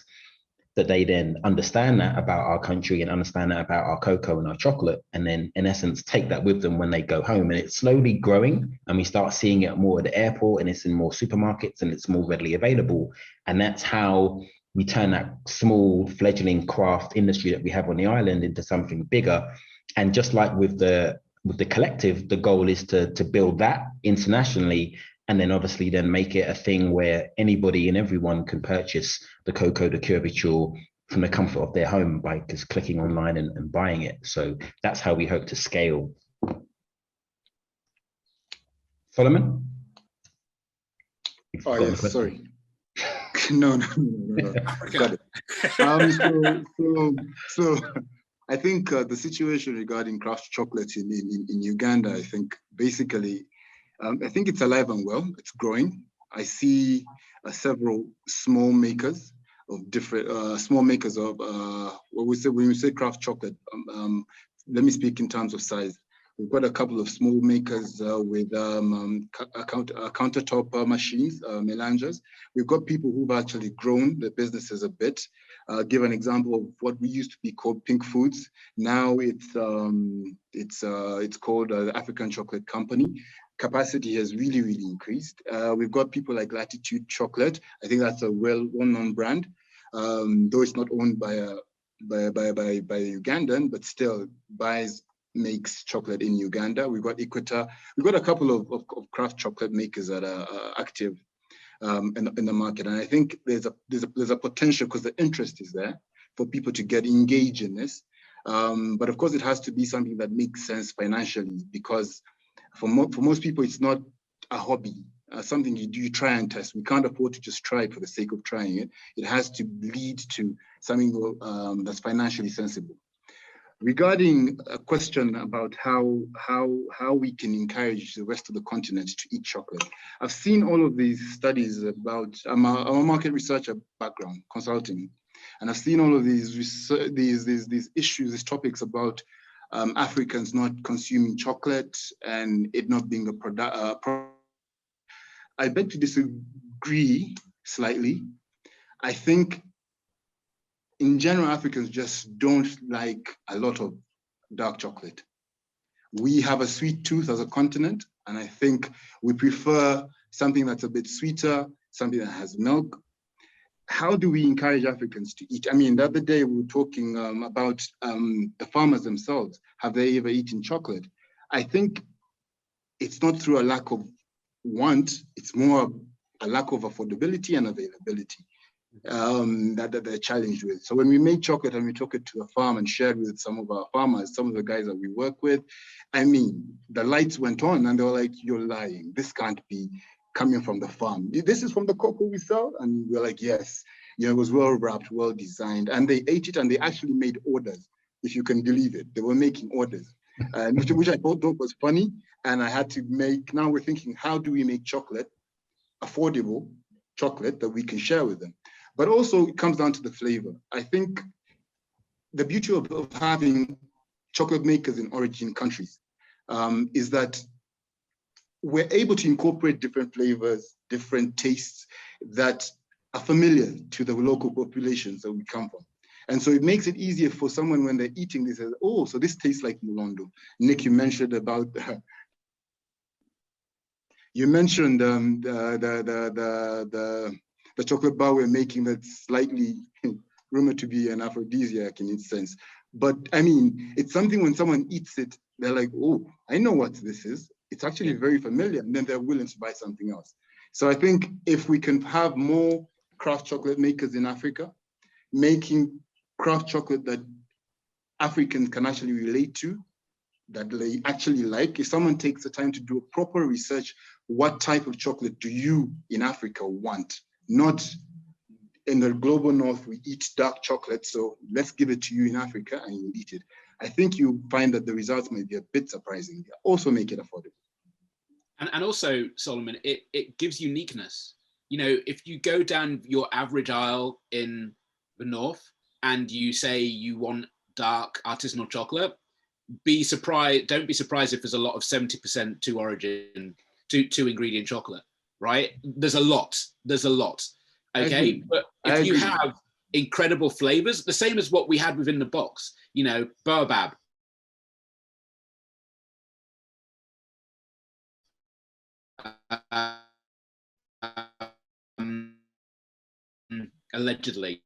that they then understand that about our country and understand that about our cocoa and our chocolate, and then in essence take that with them when they go home. And it's slowly growing, and we start seeing it more at the airport, and it's in more supermarkets, and it's more readily available. And that's how we turn that small fledgling craft industry that we have on the island into something bigger. And just like with the collective, the goal is to build that internationally, and then obviously then make it a thing where anybody and everyone can purchase the cocoa de couverture from the comfort of their home by just clicking online and buying it. So that's how we hope to scale. Solomon? Oh, yes, sorry. No. Got it. So I think the situation regarding craft chocolate in Uganda, I think basically, I think it's alive and well. It's growing. I see several small makers of different what we say when we say craft chocolate. Let me speak in terms of size. We've got a couple of small makers with countertop machines, melangers. We've got people who've actually grown their businesses a bit. Give an example of what we used to be called Pink Foods. Now it's called the African Chocolate Company. Capacity has really increased. We've got people like Latitude Chocolate. I think that's a well-known brand, though it's not owned by Ugandan, but still makes chocolate in Uganda. We've got Equator. We've got a couple of craft chocolate makers that are active in the market, and I think there's a potential, because the interest is there for people to get engaged in this. But of course, it has to be something that makes sense financially, because for most people, it's not a hobby, something you try and test. We can't afford to just try it for the sake of trying it. It has to lead to something that's financially sensible. Regarding a question about how we can encourage the rest of the continent to eat chocolate, I've seen all of these studies about, I'm a market researcher background, consulting, and I've seen all of these issues, these topics about Africans not consuming chocolate and it not being a product. I beg to disagree slightly. I think in general, Africans just don't like a lot of dark chocolate. We have a sweet tooth as a continent, and I think we prefer something that's a bit sweeter, something that has milk. How do we encourage Africans to eat? I mean, the other day we were talking about the farmers themselves. Have they ever eaten chocolate? I think it's not through a lack of want, it's more a lack of affordability and availability that they're challenged with. So when we make chocolate and we took it to a farm and shared with some of our farmers, some of the guys that we work with, I mean, the lights went on and they were like, you're lying. This can't be coming from the farm. This is from the cocoa we sell? And we're like, yes. You know, it was well wrapped, well designed. And they ate it and they actually made orders, if you can believe it. They were making orders, which I thought was funny. And I had to now we're thinking, how do we make chocolate, affordable chocolate that we can share with them? But also it comes down to the flavor. I think the beauty of having chocolate makers in origin countries is that we're able to incorporate different flavors, different tastes that are familiar to the local populations that we come from. And so it makes it easier for someone when they're eating this, oh, so this tastes like Mulondo. Nick, you mentioned about, you mentioned the chocolate bar we're making that's slightly rumored to be an aphrodisiac in its sense. But I mean, it's something when someone eats it, they're like, oh, I know what this is. It's actually very familiar, and then they're willing to buy something else. So I think if we can have more craft chocolate makers in Africa, making craft chocolate that Africans can actually relate to, that they actually like, if someone takes the time to do a proper research, what type of chocolate do you in Africa want? Not in the global north, we eat dark chocolate, so let's give it to you in Africa and you eat it. I think you find that the results might be a bit surprising. Also make it affordable. And also, Solomon, it gives uniqueness. You know, if you go down your average aisle in the north and you say you want dark artisanal chocolate, don't be surprised if there's a lot of 70% two origin, two ingredient chocolate, right? There's a lot, okay? But if you have incredible flavors, the same as what we had within the box, you know, baobab, allegedly.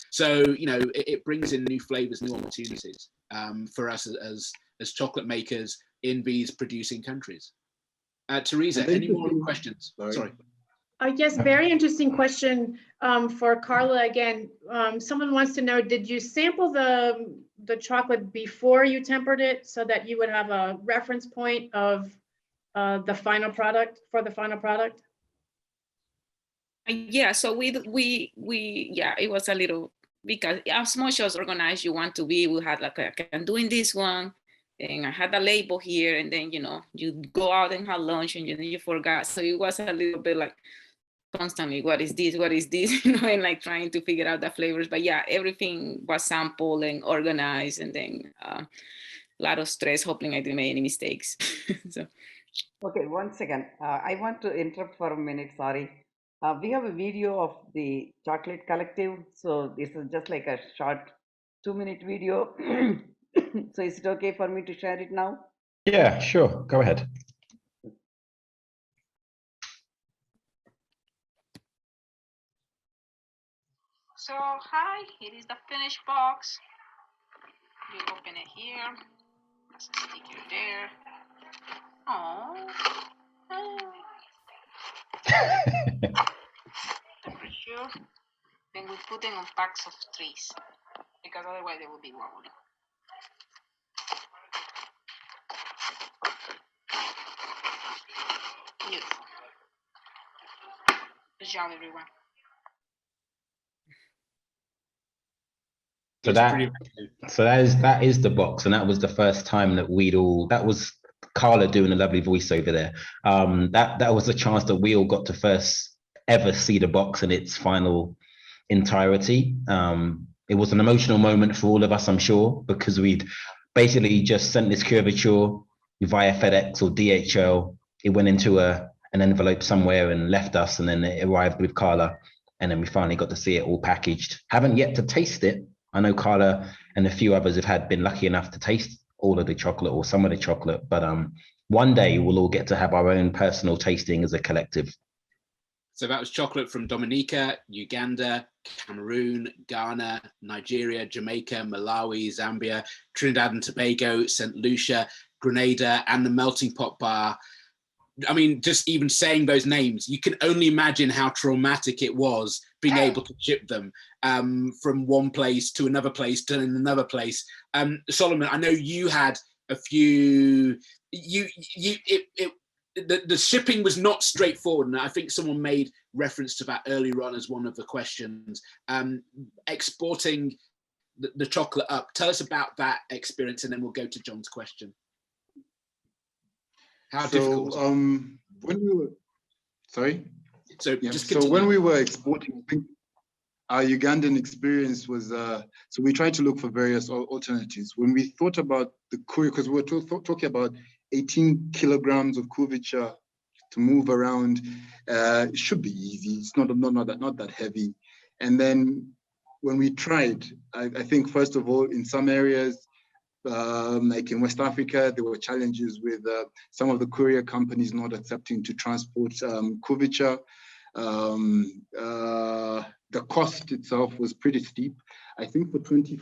So, you know, it brings in new flavors, new opportunities for us as chocolate makers in these producing countries. Teresa, any more questions? Sorry. Yes, very interesting question for Carla again. Someone wants to know, did you sample the chocolate before you tempered it so that you would have a reference point of the final product, for the final product? Yeah, so yeah, it was a little, because as much as organized you want to be, we had like, okay, I'm doing this one, and I had a label here, and then, you know, you go out and have lunch and then you forgot. So it was a little bit like constantly, what is this, you know, and like trying to figure out the flavors. But yeah, everything was sampled and organized, and then a lot of stress, hoping I didn't make any mistakes. So. Okay, 1 second. I want to interrupt for a minute, sorry. We have a video of the Chocolate Collective. So this is just like a short 2-minute video. So is it okay for me to share it now? Yeah, sure. Go ahead. So, hi, it is the finished box. You open it here. There's a sticker there. Oh. Temperature. Then we put them on packs of 3s, because otherwise they will be wobbly. Beautiful. Good job, everyone. So that is the box, and that was the first time that that was Carla doing a lovely voiceover there. That was the chance that we all got to first ever see the box in its final entirety. It was an emotional moment for all of us, I'm sure, because we'd basically just sent this curvature via FedEx or DHL. It went into an envelope somewhere and left us, and then it arrived with Carla, and then we finally got to see it all packaged. Haven't yet to taste it. I know Carla and a few others have been lucky enough to taste all of the chocolate or some of the chocolate, but one day we'll all get to have our own personal tasting as a collective. So that was chocolate from Dominica, Uganda, Cameroon, Ghana, Nigeria, Jamaica, Malawi, Zambia, Trinidad and Tobago, St. Lucia, Grenada, and the Melting Pot Bar. I mean, just even saying those names, you can only imagine how traumatic it was being able to ship them from one place to another place to another place. Solomon, I know you had a few. The shipping was not straightforward, and I think someone made reference to that earlier on as one of the questions. Exporting the chocolate up. Tell us about that experience, and then we'll go to John's question. How difficult was it? When we were, sorry? So, yeah, just so when we were exporting, I think our Ugandan experience was, so we tried to look for various alternatives. When we thought about the courier, because we were talking about 18 kilograms of couverture to move around. It should be easy. It's not that heavy. And then when we tried, I think first of all, in some areas, like in West Africa, there were challenges with some of the courier companies not accepting to transport couverture. The cost itself was pretty steep. I think between 20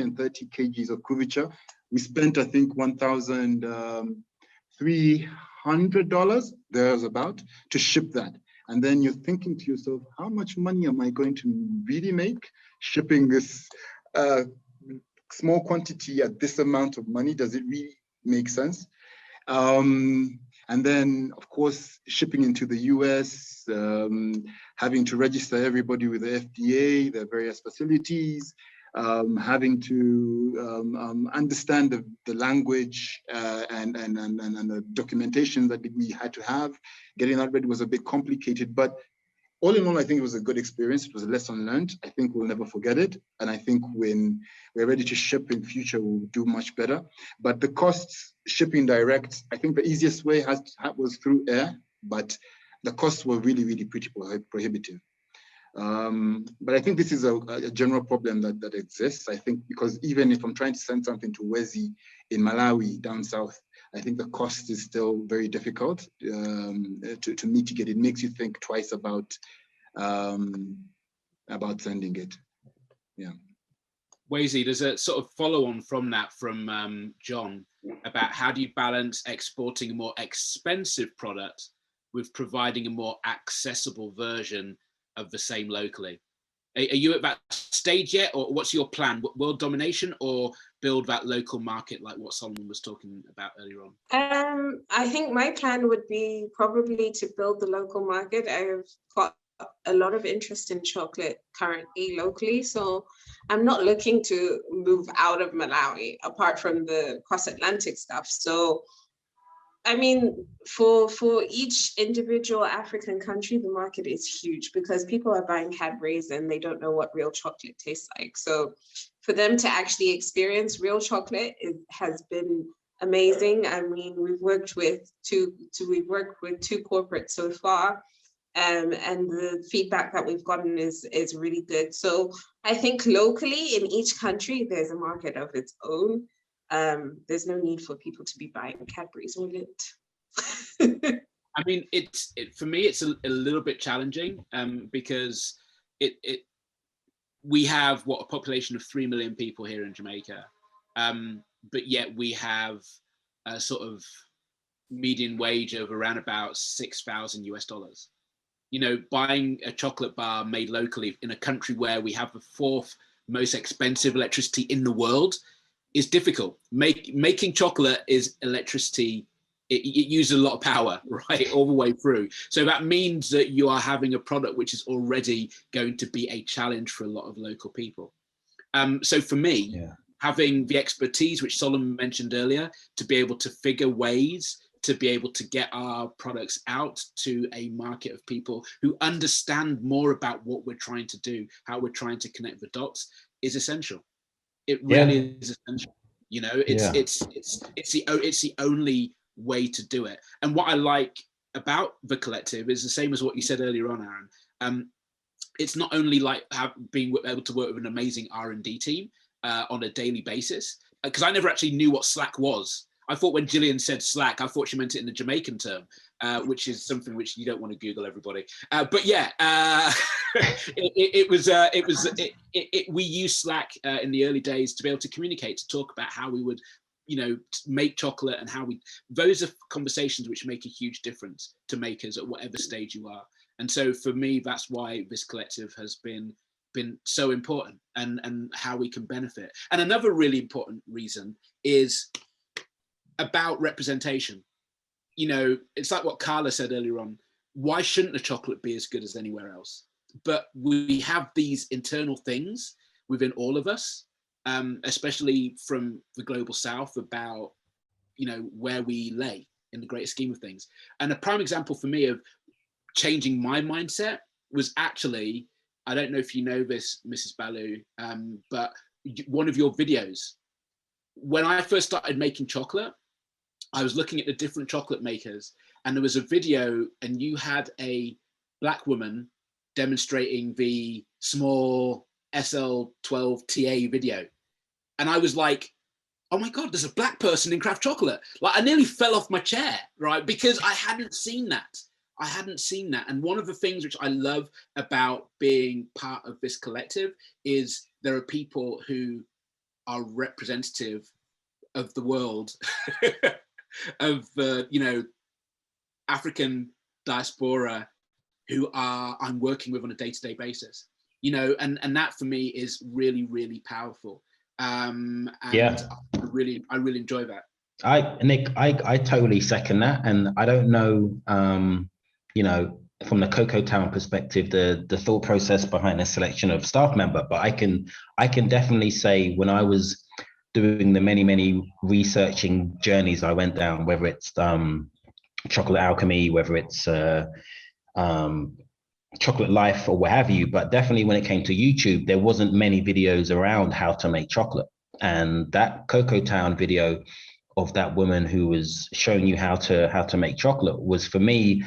and 30 kgs of couverture, we spent, I think, $1,300 there's about to ship that. And then you're thinking to yourself, how much money am I going to really make shipping this small quantity at this amount of money? Does it really make sense? And then, of course, shipping into the US, having to register everybody with the FDA, their various facilities, having to understand the language and the documentation that we had to have. Getting that ready was a bit complicated, but all in all, I think it was a good experience. It was a lesson learned. I think we'll never forget it. And I think when we're ready to ship in future, we'll do much better. But the costs, shipping direct, I think the easiest way was through air, but the costs were really, really pretty prohibitive. But I think this is a general problem that exists. I think because even if I'm trying to send something to Wezi in Malawi down south, I think the cost is still very difficult to mitigate. It makes you think twice about sending it. Yeah. Wezi, there's a sort of follow on from that from John about how do you balance exporting a more expensive product with providing a more accessible version of the same locally. Are you at that stage yet, or what's your plan? World domination or build that local market like what Solomon was talking about earlier on? I think my plan would be probably to build the local market. I've got a lot of interest in chocolate currently locally, so I'm not looking to move out of Malawi apart from the cross-Atlantic stuff. So I mean, for each individual African country, the market is huge because people are buying Cadbury's and they don't know what real chocolate tastes like. So for them to actually experience real chocolate, it has been amazing. I mean, we've worked with two corporates so far, and the feedback that we've gotten is really good. So I think locally in each country, there's a market of its own. There's no need for people to be buying Cadbury's or Lindt. I mean, for me, it's a little bit challenging because we have a population of 3 million people here in Jamaica, but yet we have a sort of median wage of around about $6,000 US. You know, buying a chocolate bar made locally in a country where we have the 4th most expensive electricity in the world is difficult. Making chocolate is electricity. It uses a lot of power, right, all the way through. So that means that you are having a product which is already going to be a challenge for a lot of local people. So for me, having the expertise, which Solomon mentioned earlier, to be able to figure ways to be able to get our products out to a market of people who understand more about what we're trying to do, how we're trying to connect the dots, is essential. It really is essential. You know, it's the only way to do it. And what I like about the collective is the same as what you said earlier on, Aaron. It's not only like being able to work with an amazing R&D team on a daily basis, because I never actually knew what Slack was. I thought when Gillian said Slack, I thought she meant it in the Jamaican term, which is something which you don't want to Google, everybody. But yeah, we used Slack in the early days to be able to communicate, to talk about how we would, you know, make chocolate and how those are conversations which make a huge difference to makers at whatever stage you are. And so for me, that's why this collective has been so important and how we can benefit. And another really important reason is about representation. You know, it's like what Carla said earlier on. Why shouldn't the chocolate be as good as anywhere else? But we have these internal things within all of us, especially from the global south, about, you know, where we lay in the greater scheme of things. And a prime example for me of changing my mindset was actually, I don't know if you know this, Mrs. Balu, but one of your videos. When I first started making chocolate, I was looking at the different chocolate makers, and there was a video, and you had a black woman demonstrating the small SL12TA video. And I was like, oh my God, there's a black person in craft chocolate. Like, I nearly fell off my chair, right? Because I hadn't seen that. I hadn't seen that. And one of the things which I love about being part of this collective is there are people who are representative of the world, of the, you know, African diaspora who I'm working with on a day-to-day basis, you know, and that for me is really, really powerful. And yeah, I really enjoy that. Nick, I totally second that. And I don't know, you know, from the Cocoa Town perspective, the thought process behind the selection of staff member, but I can definitely say when I was doing the many researching journeys I went down, whether it's chocolate alchemy, whether it's chocolate life or what have you, but definitely when it came to YouTube, there wasn't many videos around how to make chocolate. And that Cocoa Town video of that woman who was showing you how to make chocolate was, for me,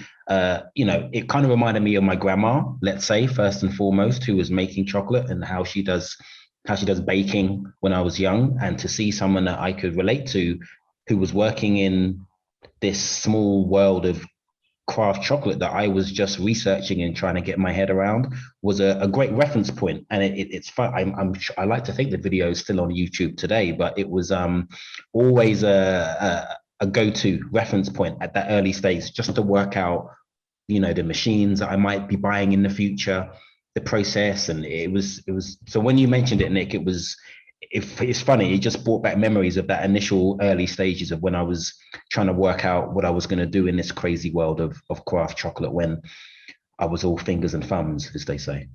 you know, it kind of reminded me of my grandma, let's say, first and foremost, who was making chocolate and how she does baking when I was young. And to see someone that I could relate to who was working in this small world of craft chocolate that I was just researching and trying to get my head around was a great reference point. And it's fun. I like to think the video is still on YouTube today, but it was always a go-to reference point at that early stage, just to work out, you know, the machines that I might be buying in the future, the process. And it was so when you mentioned it, Nick, it's funny, it just brought back memories of that initial early stages of when I was trying to work out what I was going to do in this crazy world of craft chocolate, when I was all fingers and thumbs, as they say.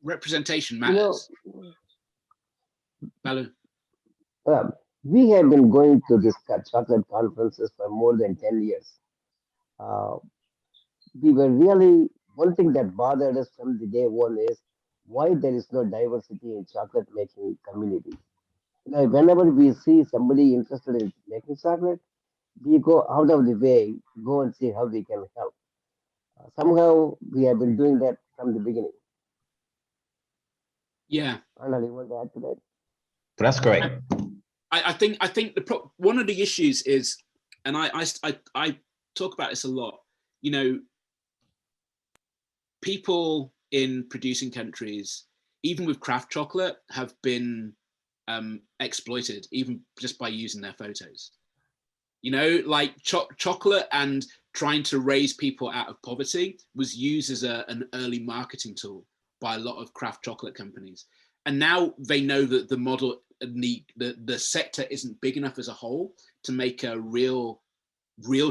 Representation matters. Balu. We have been going to this chocolate conferences for more than 10 years. We were really, one thing that bothered us from the day one is why there is no diversity in chocolate making community. Like whenever we see somebody interested in making chocolate, we go out of the way, go and see how we can help. Somehow we have been doing that from the beginning. Yeah. Arnold, you want to add to that? That's great. I think one of the issues is, and I talk about this a lot, you know, people in producing countries, even with craft chocolate, have been exploited, even just by using their photos. You know, like chocolate and trying to raise people out of poverty was used as an early marketing tool by a lot of craft chocolate companies. And now they know that the model, the sector isn't big enough as a whole to make a real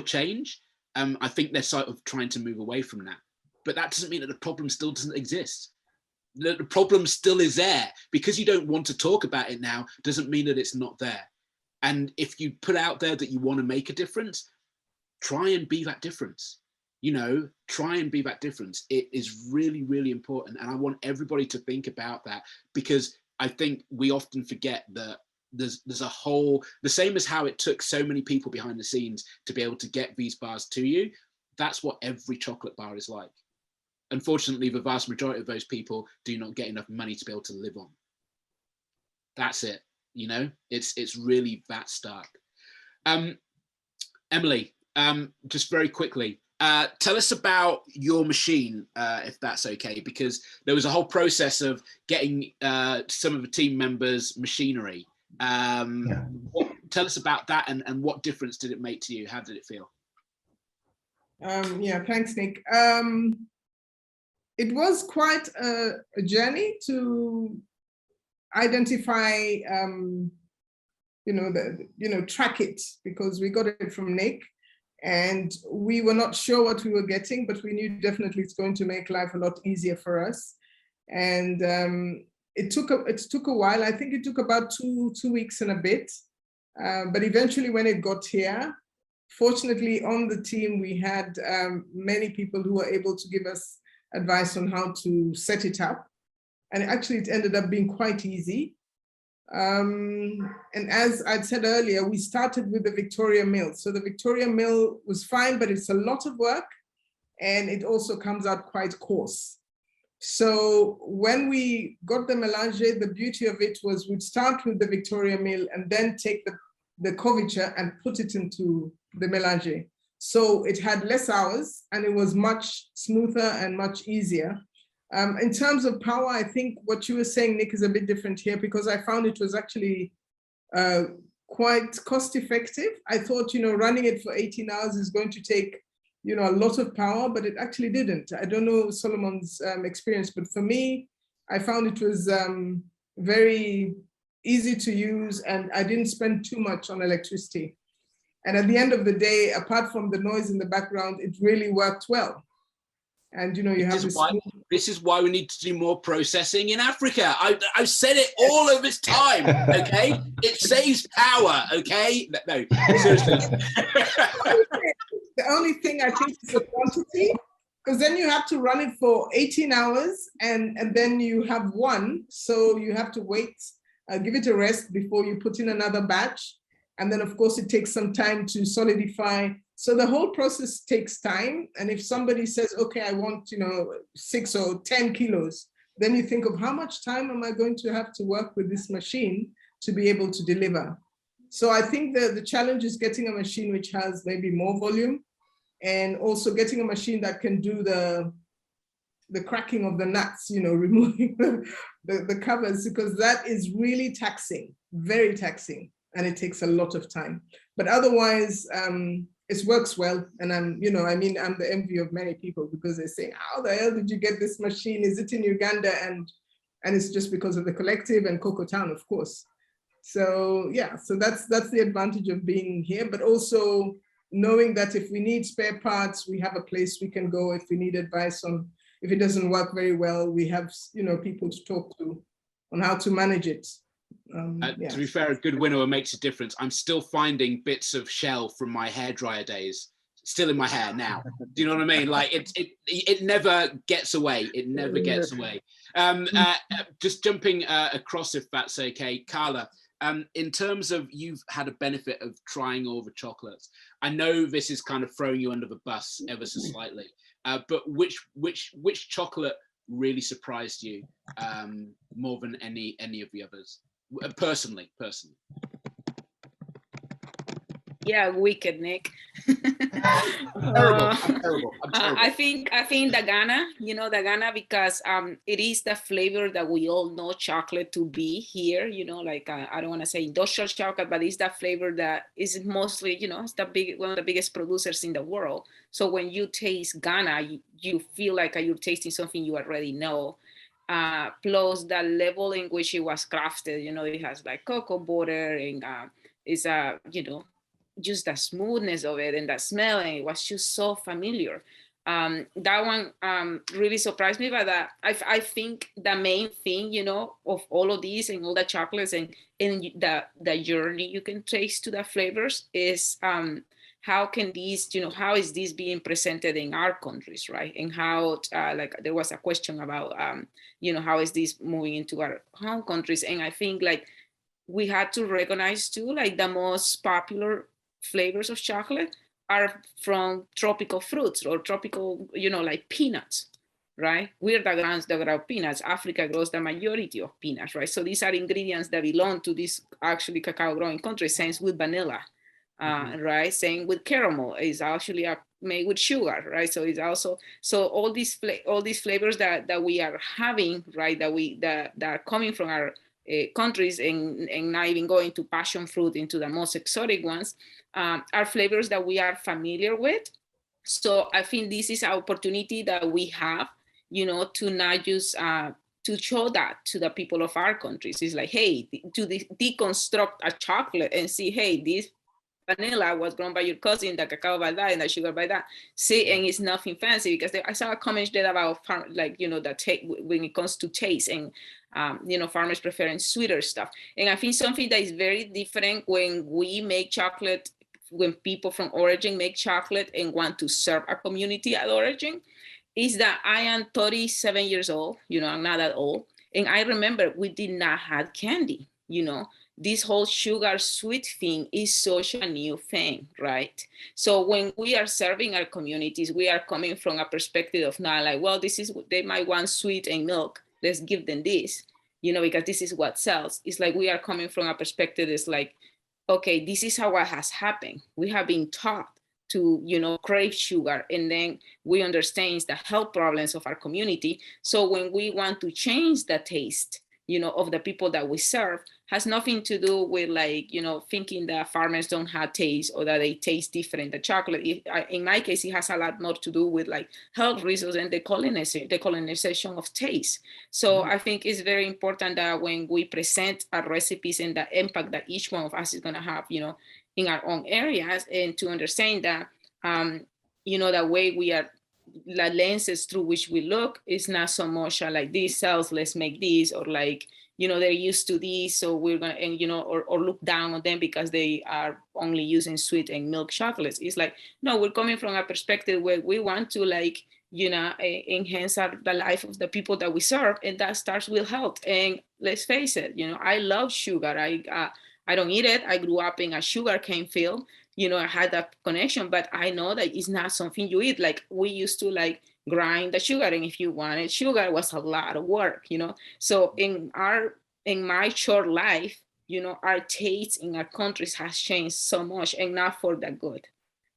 change. I think they're sort of trying to move away from that. But that doesn't mean that the problem still doesn't exist. The problem still is there. Because you don't want to talk about it now doesn't mean that it's not there. And if you put out there that you want to make a difference, try and be that difference. You know, try and be that difference. It is really, really important. And I want everybody to think about that, because I think we often forget that there's a whole, the same as how it took so many people behind the scenes to be able to get these bars to you. That's what every chocolate bar is like. Unfortunately, the vast majority of those people do not get enough money to be able to live on. That's it. You know, it's really that stark. Emily, just very quickly, tell us about your machine, if that's okay, because there was a whole process of getting some of the team members' machinery. Tell us about that, and what difference did it make to you? How did it feel? Yeah, thanks, Nick. It was quite a journey to identify, track it, because we got it from Nick and we were not sure what we were getting, but we knew definitely it's going to make life a lot easier for us. And it took a while. I think it took about two weeks and a bit, but eventually when it got here, fortunately on the team, we had many people who were able to give us advice on how to set it up. And actually it ended up being quite easy. And as I'd said earlier, we started with the Victoria Mill. So the Victoria Mill was fine, but it's a lot of work and it also comes out quite coarse. So when we got the melange, the beauty of it was we'd start with the Victoria Mill and then take the couverture and put it into the melange. So it had less hours and it was much smoother and much easier. In terms of power, I think what you were saying, Nick, is a bit different here because I found it was actually quite cost effective. I thought, running it for 18 hours is going to take, a lot of power, but it actually didn't. I don't know Solomon's experience, but for me, I found it was very easy to use and I didn't spend too much on electricity. And at the end of the day, apart from the noise in the background, it really worked well. And you have this is why we need to do more processing in Africa. I've said it all of this time. Okay, it saves power. Okay, no, seriously. The only thing I think is the quantity, because then you have to run it for 18 hours, and then you have one, so you have to wait, give it a rest before you put in another batch, and then of course it takes some time to solidify. So the whole process takes time. And if somebody says, okay, I want, 6 or 10 kilos, then you think of how much time am I going to have to work with this machine to be able to deliver? So I think the challenge is getting a machine which has maybe more volume and also getting a machine that can do the cracking of the nuts, removing the covers, because that is really taxing, very taxing, and it takes a lot of time. But otherwise, it works well. And I'm the envy of many people because they say, how the hell did you get this machine? Is it in Uganda? And it's just because of the collective and Cocoa Town, of course. So yeah, so that's the advantage of being here, but also knowing that if we need spare parts, we have a place we can go. If we need advice on, if it doesn't work very well, we have, people to talk to on how to manage it. To be fair, a good winnower makes a difference. I'm still finding bits of shell from my hairdryer days still in my hair now. Do you know what I mean? Like it never gets away. It never gets away. Just jumping across, if that's okay, Carla. In terms of you've had a benefit of trying all the chocolates. I know this is kind of throwing you under the bus ever so slightly, but which chocolate really surprised you more than any of the others? Personally. Yeah, wicked, Nick. I'm terrible. I think the Ghana, because it is the flavor that we all know chocolate to be here. I don't want to say industrial chocolate, but it's that flavor that is mostly, it's one of the biggest producers in the world. So when you taste Ghana, you feel like you're tasting something you already know. Plus the level in which it was crafted, it has like cocoa butter and it's just the smoothness of it and the smell, and it was just so familiar. That one really surprised me, but I think the main thing, of all of these and all the chocolates and the journey you can trace to the flavors is how can these, how is this being presented in our countries, right? And how, there was a question about, how is this moving into our home countries? And I think we had to recognize too, the most popular flavors of chocolate are from tropical fruits or tropical, like peanuts, right? We're the ones that grow peanuts. Africa grows the majority of peanuts, right? So these are ingredients that belong to these actually cacao growing countries. Same with vanilla, right? Same with caramel is actually made with sugar, right? So it's also, all these flavors that we are having, right? That are coming from our countries and not even going to passion fruit into the most exotic ones, are flavors that we are familiar with. So I think this is an opportunity that we have, to not just to show that to the people of our countries. It's like, hey, to deconstruct a chocolate and see, hey, this vanilla was grown by your cousin, the cacao by that, and the sugar by that. See, and it's nothing fancy, because I saw a comment there about when it comes to taste and farmers preferring sweeter stuff. And I think something that is very different when we make chocolate, when people from origin make chocolate and want to serve a community at origin, is that I am 37 years old, I'm not that old. And I remember we did not have candy. you know, this whole sugar sweet thing is such a new thing, right? So when we are serving our communities, we are coming from a perspective of not like, well, this is, they might want sweet and milk, let's give them this, you know, because this is what sells. It's like we are coming from a perspective that's like, okay, this is how what has happened. We have been taught to, you know, crave sugar, and then we understand the health problems of our community. So when we want to change the taste, you know, of the people that we serve, has nothing to do with like, you know, thinking that farmers don't have taste or that they taste different. The chocolate, in my case, it has a lot more to do with like health reasons and the colonization of taste. So I think it's very important that when we present our recipes and the impact that each one of us is going to have, you know, in our own areas, and to understand that, you know, the way we are, the lenses through which we look is not so much like these cells, let's make these, or like, you know, they're used to these, so we're gonna, and you know, or look down on them because they are only using sweet and milk chocolates. It's like, no, we're coming from a perspective where we want to like, you know, enhance the life of the people that we serve, and that starts with health. And let's face it, you know, I love sugar. I don't eat it. I grew up in a sugarcane field. You know, I had that connection, but I know that it's not something you eat. Like we used to like grind the sugar, and if you wanted sugar, it was a lot of work, you know. So in my short life, you know, our taste in our countries has changed so much, and not for the good.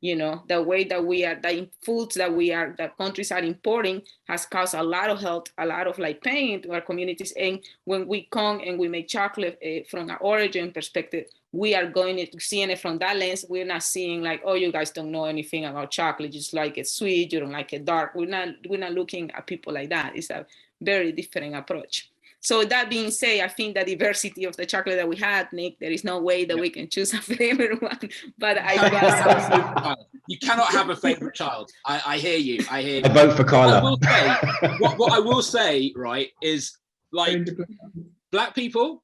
You know, the way that we are, the foods that the countries are importing has caused a lot of health, a lot of like pain to our communities. And when we come and we make chocolate from an origin perspective, we are going to seeing it from that lens. We're not seeing like, oh, you guys don't know anything about chocolate, just like it sweet, you don't like it dark. We're not looking at people like that. It's a very different approach. So that being said, I think the diversity of the chocolate that we had, Nick, there is no way that we can choose a favorite one. But you cannot have a favorite child. I hear you. I hear you. I vote for Carla. What I will say, right, is like Black people,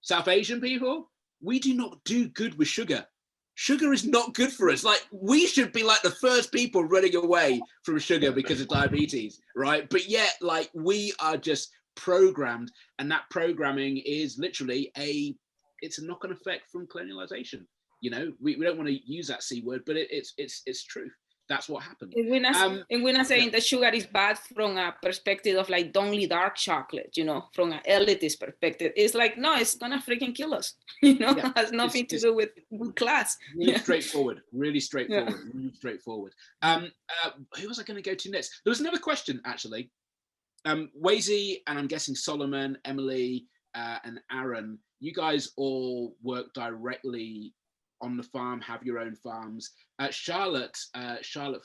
South Asian people, we do not do good with sugar. Sugar is not good for us. Like we should be like the first people running away from sugar because of diabetes, right? But yet, like we are just programmed, and that programming is literally it's a knock-on effect from colonialization. You know, we don't want to use that C word, but it's true. That's what happened. And we're not saying that sugar is bad from a perspective of like only dark chocolate, you know, from an elitist perspective. It's like, no, it's gonna freaking kill us. You know, it has nothing to do with class. Really straightforward, really straightforward, really straightforward. Who was I going to go to next? There was another question actually. Wazy, and I'm guessing Solomon, Emily, and Aaron, you guys all work directly on the farm, have your own farms. Charlotte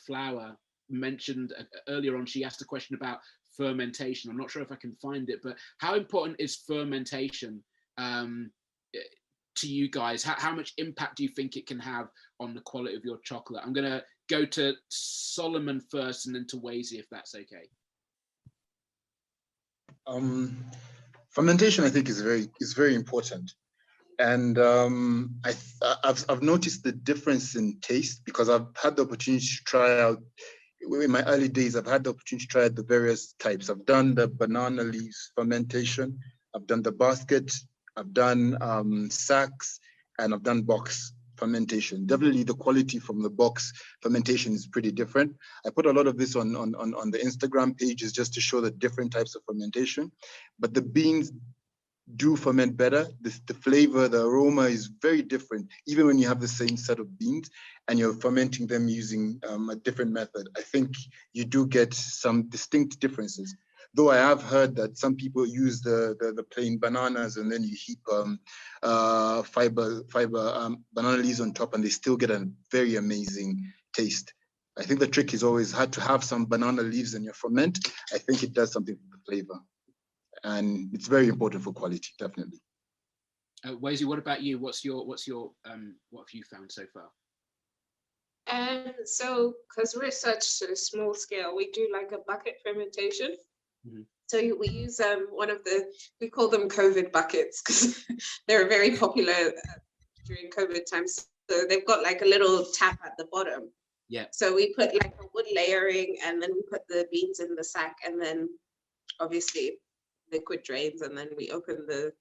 Flower mentioned earlier on, she asked a question about fermentation. I'm not sure if I can find it, but how important is fermentation to you guys? How much impact do you think it can have on the quality of your chocolate? I'm going to go to Solomon first and then to Wazy, if that's okay. Fermentation, I think, is very important, and I've noticed the difference in taste because I've had the opportunity to try out. In my early days, I've had the opportunity to try out the various types. I've done the banana leaves fermentation, I've done the basket, I've done sacks, and I've done box fermentation. Definitely the quality from the box fermentation is pretty different. I put a lot of this on the Instagram pages just to show the different types of fermentation, but the beans do ferment better. The flavor, the aroma is very different, even when you have the same set of beans and you're fermenting them using a different method. I think you do get some distinct differences. Though I have heard that some people use the plain bananas and then you heap fiber banana leaves on top and they still get a very amazing taste. I think the trick is always had to have some banana leaves in your ferment. I think it does something for the flavor. And it's very important for quality, definitely. Wazy, what about you? What have you found so far? So, because we're such a small scale, we do like a bucket fermentation. Mm-hmm. So we use we call them COVID buckets because they're very popular during COVID times. So they've got like a little tap at the bottom. Yeah. So we put like a wood layering, and then we put the beans in the sack, and then obviously liquid drains, and then we open the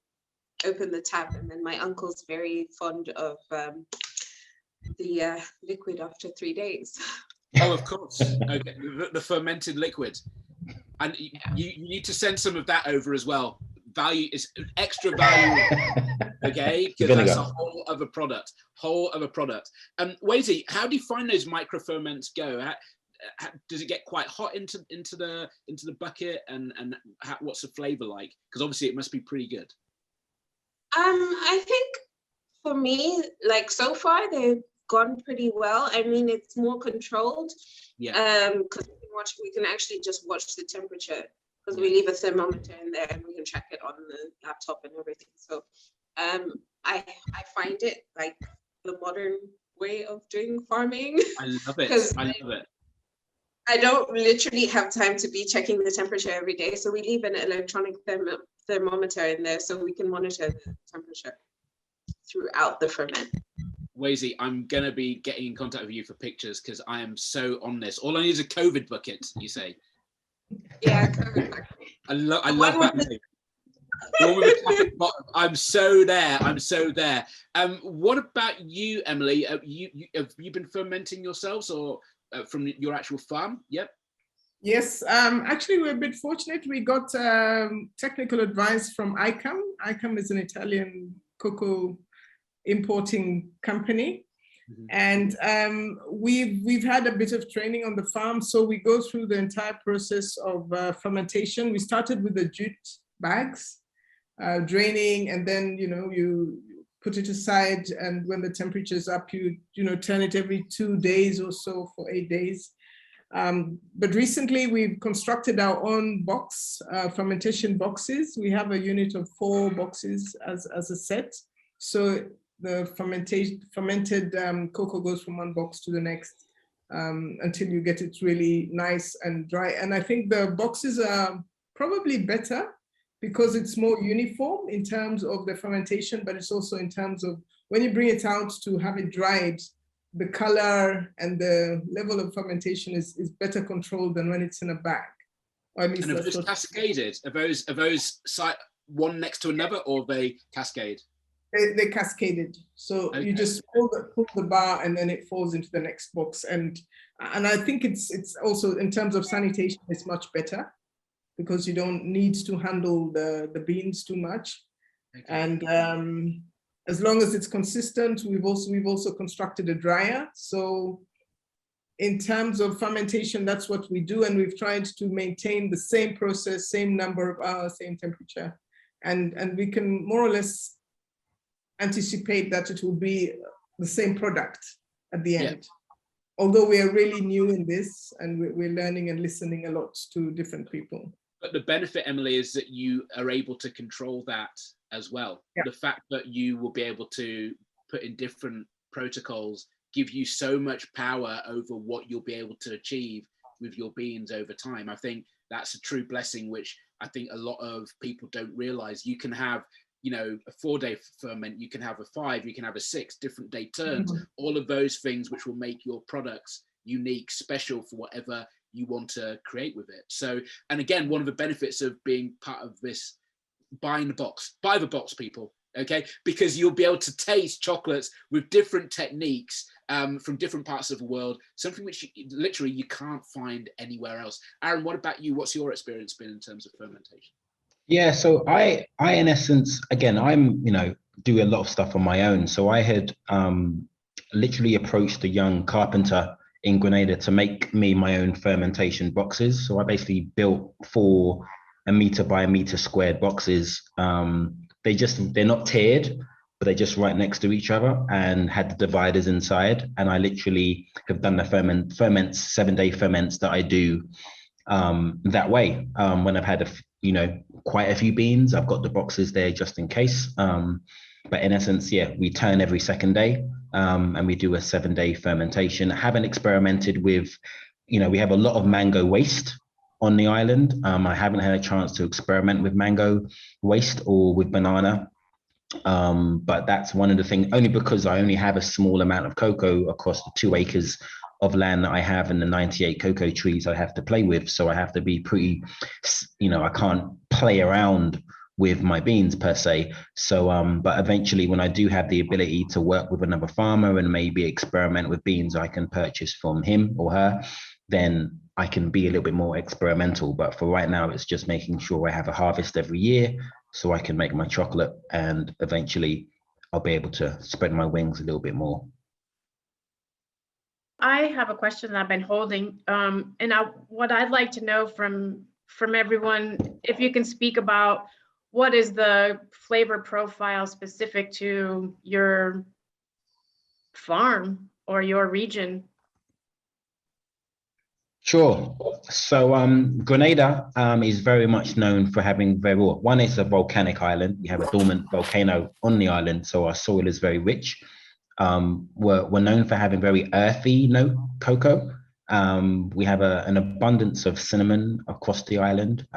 open the tap, and then my uncle's very fond of the liquid after 3 days. Oh, of course. Okay. The fermented liquid. And you need to send some of that over as well. Value is extra value, okay? Because that's a whole other product. Wazy, how do you find those micro ferments go? Does it get quite hot into the bucket, and what's the flavor like? Because obviously it must be pretty good. I think for me, like so far they've gone pretty well. I mean, it's more controlled. Yeah. Because we can actually just watch the temperature, because we leave a thermometer in there and we can check it on the laptop and everything. So I find it like the modern way of doing farming. I love it. I don't literally have time to be checking the temperature every day. So we leave an electronic thermometer in there so we can monitor the temperature throughout the ferment. Wazy, I'm going to be getting in contact with you for pictures, because I am so on this. All I need is a COVID bucket, you say? Yeah, COVID bucket. I love that name. I'm so there. What about you, Emily? Have you been fermenting yourselves, or from your actual farm? Yep. Yes, actually we're a bit fortunate. We got technical advice from ICAM. ICAM is an Italian cocoa importing company. And we've had a bit of training on the farm. So we go through the entire process of fermentation. We started with the jute bags, draining, and then, you put it aside. And when the temperature is up, you turn it every 2 days or so for 8 days. But recently we've constructed our own box, fermentation boxes. We have a unit of 4 boxes as a set. So the fermented cocoa goes from one box to the next until you get it really nice and dry. And I think the boxes are probably better because it's more uniform in terms of the fermentation, but it's also in terms of when you bring it out to have it dried, the color and the level of fermentation is better controlled than when it's in a bag. Or at least and are those cascaded? Are those one next to another, or they cascade? They're cascaded. So okay. You just pull the bar and then it falls into the next box. And I think it's also in terms of sanitation, it's much better because you don't need to handle the beans too much. Okay. And as long as it's consistent, we've also constructed a dryer. So in terms of fermentation, that's what we do. And we've tried to maintain the same process, same number of hours, same temperature. And we can more or less anticipate that it will be the same product at the end. Yeah. Although we are really new in this and we're learning and listening a lot to different people. But the benefit, Emily, is that you are able to control that as well. Yeah. The fact that you will be able to put in different protocols give you so much power over what you'll be able to achieve with your beans over time. I think that's a true blessing, which I think a lot of people don't realize. You can have a 4-day ferment, you can have a 5, you can have a 6, different day turns, all of those things which will make your products unique, special for whatever you want to create with it. So, and again, one of the benefits of being part of this, buy the box, people, okay? Because you'll be able to taste chocolates with different techniques from different parts of the world, something which literally you can't find anywhere else. Aaron, what about you? What's your experience been in terms of fermentation? Yeah, so I in essence, again, I'm, do a lot of stuff on my own. So I had literally approached a young carpenter in Grenada to make me my own fermentation boxes. So I basically built 4 1-meter by 1-meter squared boxes. They're not tiered, but they're just right next to each other and had the dividers inside. And I literally have done the 7-day ferments that I do that way. When I've had quite a few beans, I've got the boxes there just in case. But in essence, yeah, we turn every 2nd day and we do a 7-day fermentation. I haven't experimented with, we have a lot of mango waste on the island. I haven't had a chance to experiment with mango waste or with banana. But that's one of the things, only because I only have a small amount of cocoa across the 2 acres of land that I have and the 98 cocoa trees I have to play with. So I have to be pretty, I can't play around with my beans per se. So, but eventually when I do have the ability to work with another farmer and maybe experiment with beans I can purchase from him or her, then I can be a little bit more experimental. But for right now, it's just making sure I have a harvest every year so I can make my chocolate, and eventually I'll be able to spread my wings a little bit more. I have a question that I've been holding, and what I'd like to know from everyone, if you can speak about what is the flavor profile specific to your farm or your region? Sure. So Grenada is very much known for having very well. One, is a volcanic island. We have a dormant volcano on the island, so our soil is very rich. We're known for having very earthy note cocoa. We have an abundance of cinnamon across the island.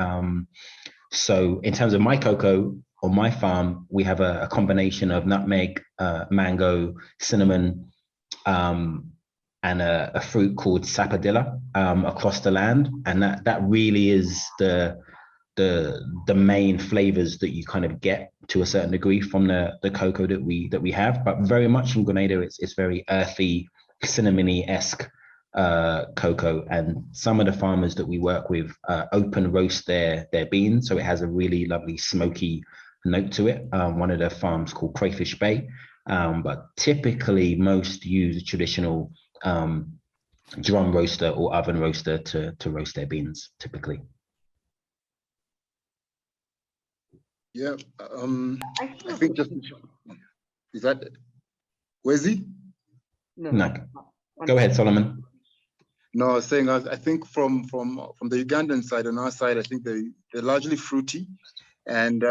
So in terms of my cocoa on my farm, we have a combination of nutmeg, mango, cinnamon, and a fruit called sapodilla across the land, and that really is the main flavors that you kind of get to a certain degree from the cocoa that we have. But very much in Grenada, it's very earthy, cinnamony-esque cocoa, and some of the farmers that we work with open roast their beans, so it has a really lovely smoky note to it. One of the farms called Crayfish Bay, but typically most use a traditional drum roaster or oven roaster to roast their beans typically. Yeah, I think just, is that Wezi? No. Go ahead, Solomon. No, I was saying, I think from the Ugandan side, on our side, I think they're largely fruity, and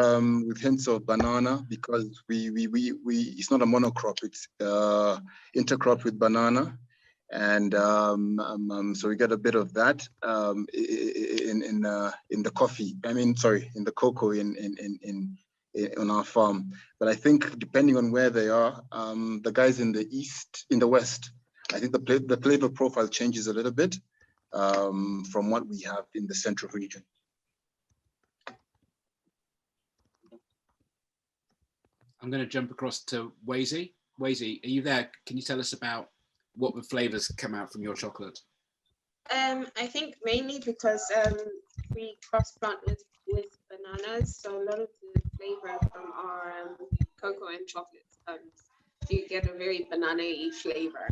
with hints of banana, because we it's not a monocrop, it's intercrop with banana, and so we get a bit of that in the coffee. I mean, sorry, in the cocoa on our farm. But I think depending on where they are, the guys in the west, I think the flavor profile changes a little bit from what we have in the central region. I'm going to jump across to Wezi. Wezi, are you there? Can you tell us about what the flavors come out from your chocolate? I think mainly because we cross-plant with bananas, so a lot of the flavor from our cocoa and chocolates, you get a very banana-y flavor.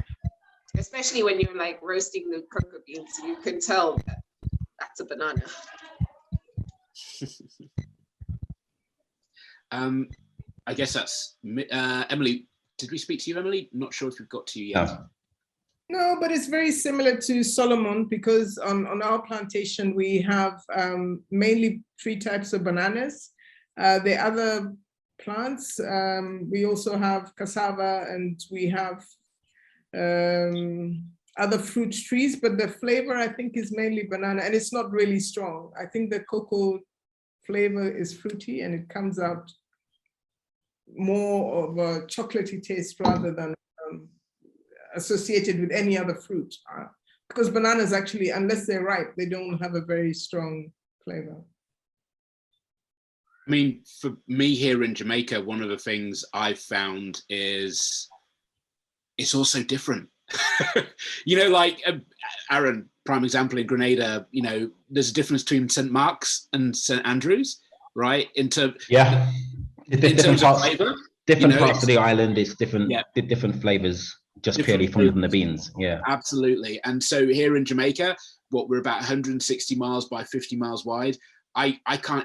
Especially when you're like roasting the cocoa beans, you can tell that that's a banana. I guess that's Emily. Did we speak to you, Emily? I'm not sure if we've got to you yet. No, but it's very similar to Solomon, because on our plantation, we have mainly 3 types of bananas. The other plants, we also have cassava, and we have other fruit trees, but the flavor, I think, is mainly banana, and it's not really strong. I think the cocoa flavor is fruity, and it comes out more of a chocolatey taste rather than associated with any other fruit, because bananas actually, unless they're ripe, they don't have a very strong flavor. I mean, for me here in Jamaica, one of the things I've found is it's also different. You know, like Aaron, prime example in Grenada, you know, there's a difference between St. Mark's and St. Andrews, right? In terms of flavor. Different parts of the island is different, different flavors, just purely from the beans. Yeah, absolutely. And so here in Jamaica, we're about 160 miles by 50 miles wide. I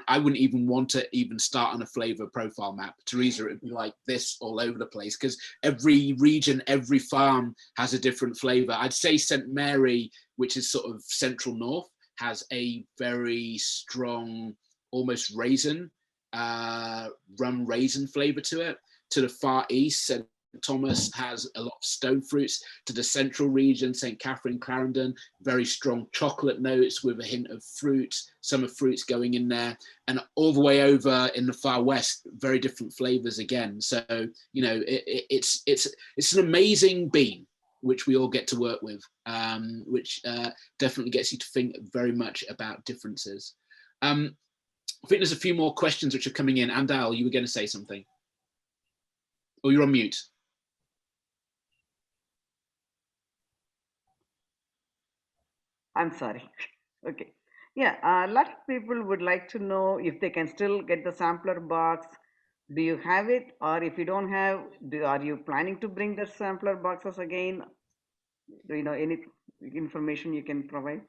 wouldn't even want to even start on a flavor profile map. Teresa, it'd be like this all over the place, because every region, every farm has a different flavor. I'd say St. Mary, which is sort of central north, has a very strong, almost raisin, rum raisin flavor to it. To the far east, St. Thomas has a lot of stone fruits. To the central region, St. Catherine, Clarendon, very strong chocolate notes with a hint of fruit, summer fruits going in there. And all the way over in the far west, very different flavors again. So, you know, it's an amazing bean, which we all get to work with, which definitely gets you to think very much about differences. I think there's a few more questions which are coming in. Andal, you were going to say something. Oh, you're on mute. I'm sorry. Okay. Yeah, a lot of people would like to know if they can still get the sampler box. Do you have it? Or if you don't have, are you planning to bring the sampler boxes again? Do you know any information you can provide?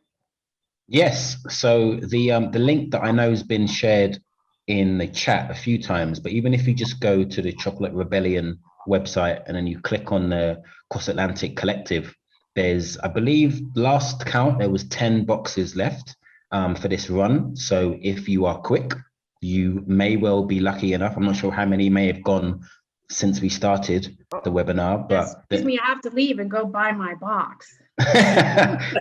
Yes. So the link that I know has been shared in the chat a few times, but even if you just go to the Chocolate Rebellion website and then you click on the Cross Atlantic Collective, there's, I believe, last count, there was 10 boxes left for this run. So if you are quick, you may well be lucky enough. I'm not sure how many may have gone since we started the webinar, but Excuse me, I have to leave and go buy my box.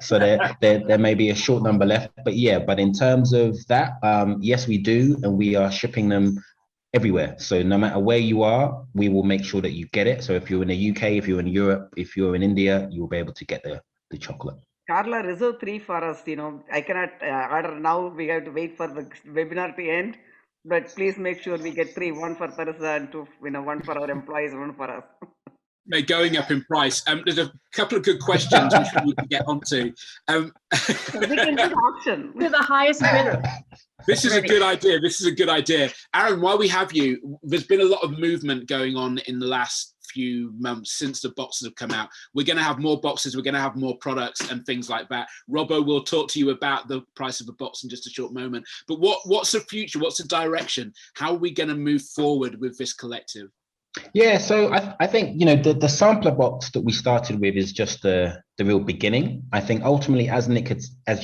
so there may be a short number left, but yeah, but in terms of that, yes, we do, and we are shipping them everywhere. So no matter where you are, we will make sure that you get it. So if you're in the UK, if you're in Europe, if you're in India, you will be able to get the chocolate. Carla, reserve 3 for us. I cannot order now. We have to wait for the webinar to end. But please make sure we get 3, 1 for Teresa and 2, 1 for our employees, 1 for us. They're going up in price. There's a couple of good questions which we need to get onto. So we can do the auction. To the highest bidder. This is a good idea. This is a good idea. Aaron, while we have you, there's been a lot of movement going on in the last few months since the boxes have come out. We're going to have more boxes. We're going to have more products and things like that. Robbo will talk to you about the price of the box in just a short moment. But what's the future? What's the direction? How are we going to move forward with this collective? Yeah, so I think, the sampler box that we started with is just the real beginning. I think ultimately, as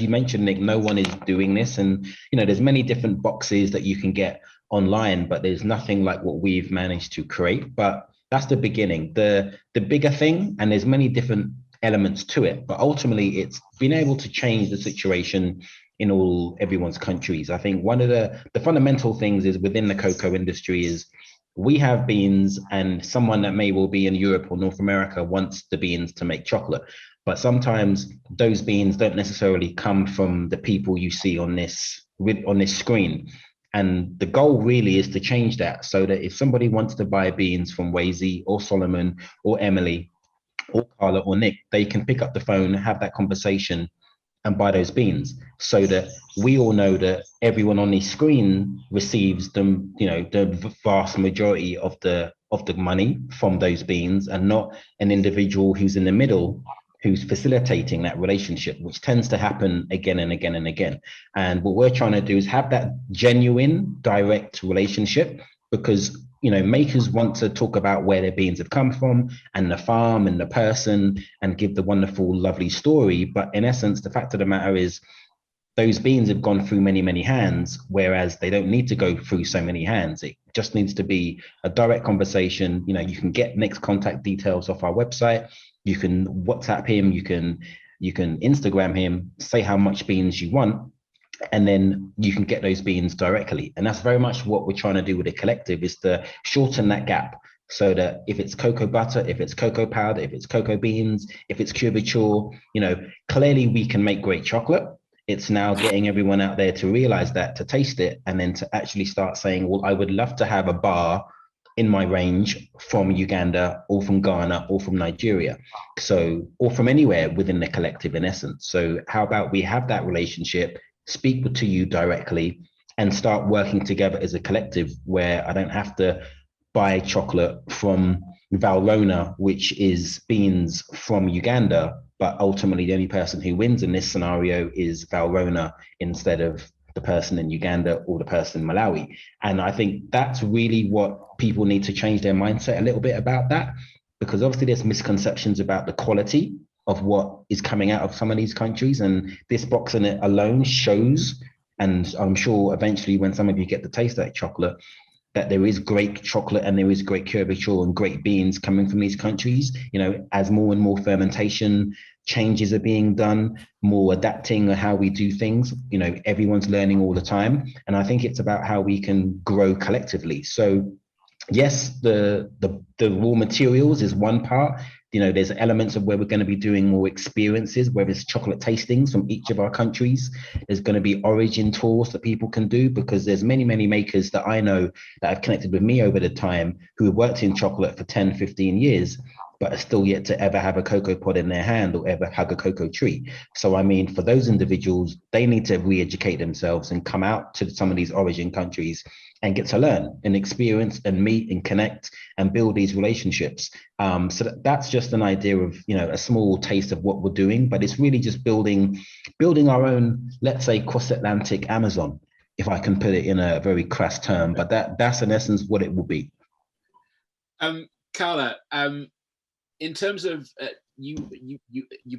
you mentioned, Nick, no one is doing this. And, there's many different boxes that you can get online, but there's nothing like what we've managed to create. But that's the beginning. The bigger thing, and there's many different elements to it, but ultimately it's been able to change the situation in everyone's countries. I think one of the fundamental things is within the cocoa industry is we have beans, and someone that may well be in Europe or North America wants the beans to make chocolate. But sometimes those beans don't necessarily come from the people you see on this screen. And the goal really is to change that, so that if somebody wants to buy beans from Wazy or Solomon or Emily or Carla or Nick, they can pick up the phone, have that conversation and buy those beans, so that we all know that everyone on the screen receives them, the vast majority of the money from those beans, and not an individual who's in the middle who's facilitating that relationship, which tends to happen again and again and again. And what we're trying to do is have that genuine, direct relationship, because makers want to talk about where their beans have come from and the farm and the person and give the wonderful, lovely story. But in essence, the fact of the matter is those beans have gone through many, many hands, whereas they don't need to go through so many hands. It just needs to be a direct conversation. You can get Nick's contact details off our website. You can WhatsApp him, you can Instagram him, say how much beans you want, and then you can get those beans directly. And that's very much what we're trying to do with the collective, is to shorten that gap, so that if it's cocoa butter, if it's cocoa powder, if it's cocoa beans, if it's cubature, clearly we can make great chocolate. It's now getting everyone out there to realize that, to taste it, and then to actually start saying, well, I would love to have a bar in my range from Uganda or from Ghana or from Nigeria, or from anywhere within the collective, in essence. So how about we have that relationship, speak to you directly, and start working together as a collective, where I don't have to buy chocolate from Valrhona, which is beans from Uganda, but ultimately the only person who wins in this scenario is Valrhona instead of the person in Uganda or the person in Malawi. And I think that's really what people need to change their mindset a little bit about that, because obviously there's misconceptions about the quality of what is coming out of some of these countries. And this box in it alone shows, and I'm sure eventually when some of you get to taste that chocolate, that there is great chocolate and there is great cubature and great beans coming from these countries. As more and more fermentation changes are being done, more adapting of how we do things, everyone's learning all the time. And I think it's about how we can grow collectively. So yes, the raw materials is one part. You know, there's elements of where we're going to be doing more experiences, whether it's chocolate tastings from each of our countries. There's going to be origin tours that people can do, because there's many, many makers that I know that have connected with me over the time who have worked in chocolate for 10, 15 years, but are still yet to ever have a cocoa pod in their hand or ever hug a cocoa tree. So, I mean, for those individuals, they need to re-educate themselves and come out to some of these origin countries and get to learn and experience and meet and connect and build these relationships. So that's just an idea of, you know, a small taste of what we're doing, but it's really just building our own, let's say, cross-Atlantic Amazon, if I can put it in a very crass term, but that's in essence what it will be. Carla, in terms of you've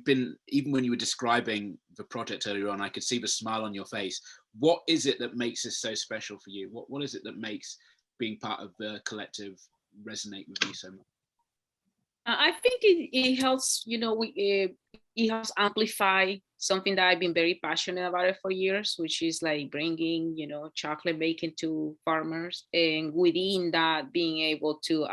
been, even when you were describing the project earlier on, I could see the smile on your face. What is it that makes this so special for you? What is it that makes being part of the collective resonate with you so much? I think it helps, you know, it helps amplify something that I've been very passionate about it for years, which is like bringing, you know, chocolate making to farmers, and within that being able to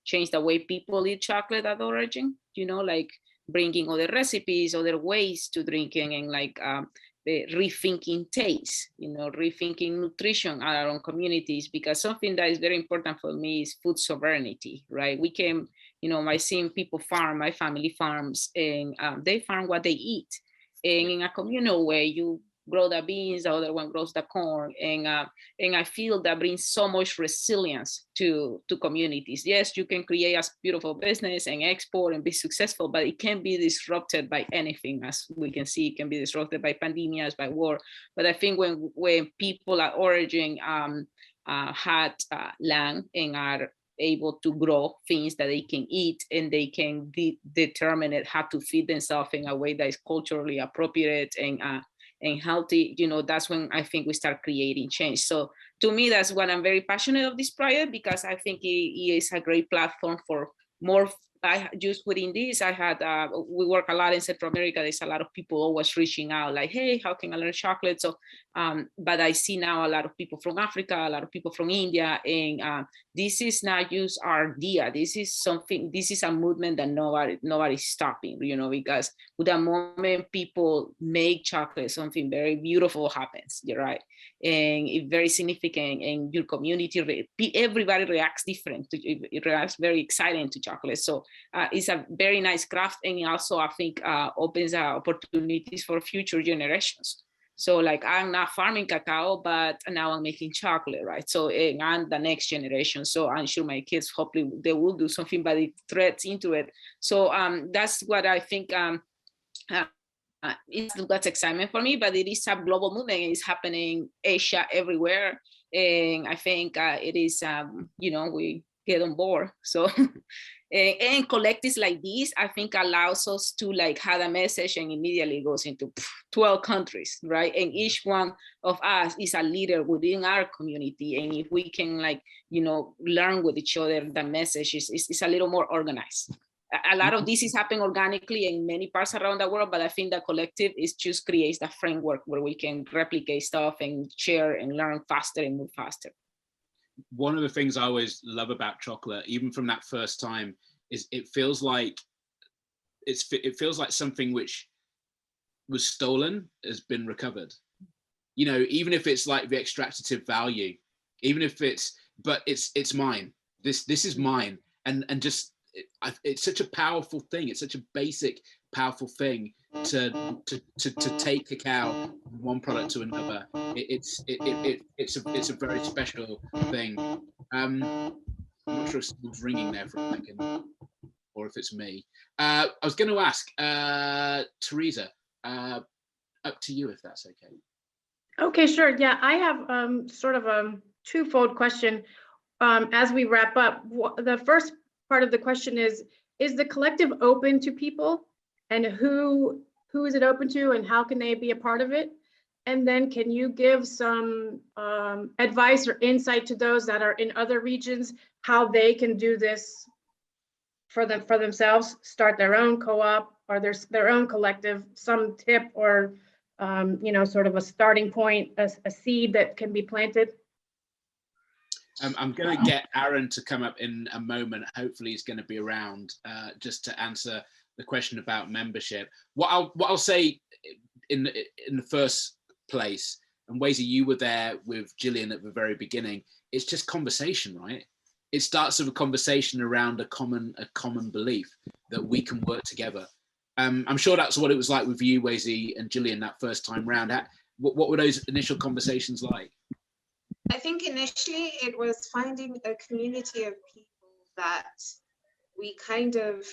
change the way people eat chocolate at origin, you know, like bringing other recipes, other ways to drinking, and like rethinking taste, you know, rethinking nutrition at our own communities, because something that is very important for me is food sovereignty, right? We can, you know, I seen people farm, my family farms, and they farm what they eat. And in a communal way, you grow the beans, the other one grows the corn, and I feel that brings so much resilience to communities. Yes, you can create a beautiful business and export and be successful, but it can be disrupted by anything, as we can see. It can be disrupted by pandemics, by war. But I think when people at origin had land and are able to grow things that they can eat, and they can determine it, how to feed themselves in a way that is culturally appropriate and healthy, you know, that's when I think we start creating change. So to me, that's what I'm very passionate of this project, because I think it is a great platform for more. I just within this, I had, we work a lot in Central America. There's a lot of people always reaching out like, hey, how can I learn chocolate? So, but I see now a lot of people from Africa, a lot of people from India, and this is not just our idea. This is something, this is a movement that nobody's stopping, you know, because with the moment people make chocolate, something very beautiful happens, you're right. And it's very significant, and your community, everybody reacts different. It reacts very exciting to chocolate. So it's a very nice craft, and also I think opens opportunities for future generations. So like, I'm not farming cacao, but now I'm making chocolate, right? So I'm the next generation. So I'm sure my kids, hopefully they will do something, but it threads into it. So that's what I think that's excitement for me, but it is a global movement. It's happening Asia, everywhere. And I think it is, you know, we get on board. So, and collectives like this, I think allows us to like have a message and immediately goes into 12 countries, right? And each one of us is a leader within our community. And if we can like, you know, learn with each other, the message is a little more organized. A lot of this is happening organically in many parts around the world, but I think the collective is just creates the framework where we can replicate stuff and share and learn faster and move faster. One of the things I always love about chocolate, even from that first time, is it feels like something which was stolen has been recovered. You know, even if it's like the extractive value, even if it's mine. This is mine, and just. It's such a powerful thing. It's such a basic, powerful thing to take cacao from one product to another. It's a very special thing. I'm not sure if someone's ringing there for a second, or if it's me. I was going to ask Teresa, up to you if that's okay. Okay, sure. Yeah, I have sort of a twofold question as we wrap up. The first part of the question is the collective open to people, and who is it open to, and how can they be a part of it? And then can you give some advice or insight to those that are in other regions, how they can do this for themselves, start their own co-op or their own collective, some tip or you know, sort of a starting point, a seed that can be planted? I'm going to get Aaron to come up in a moment. Hopefully he's going to be around just to answer the question about membership. What I'll say in the first place, and Wazy, you were there with Gillian at the very beginning, it's just conversation, right? It starts with a conversation around a common belief that we can work together. I'm sure that's what it was like with you, Wazy, and Gillian that first time round. What were those initial conversations like? I think initially it was finding a community of people that we kind of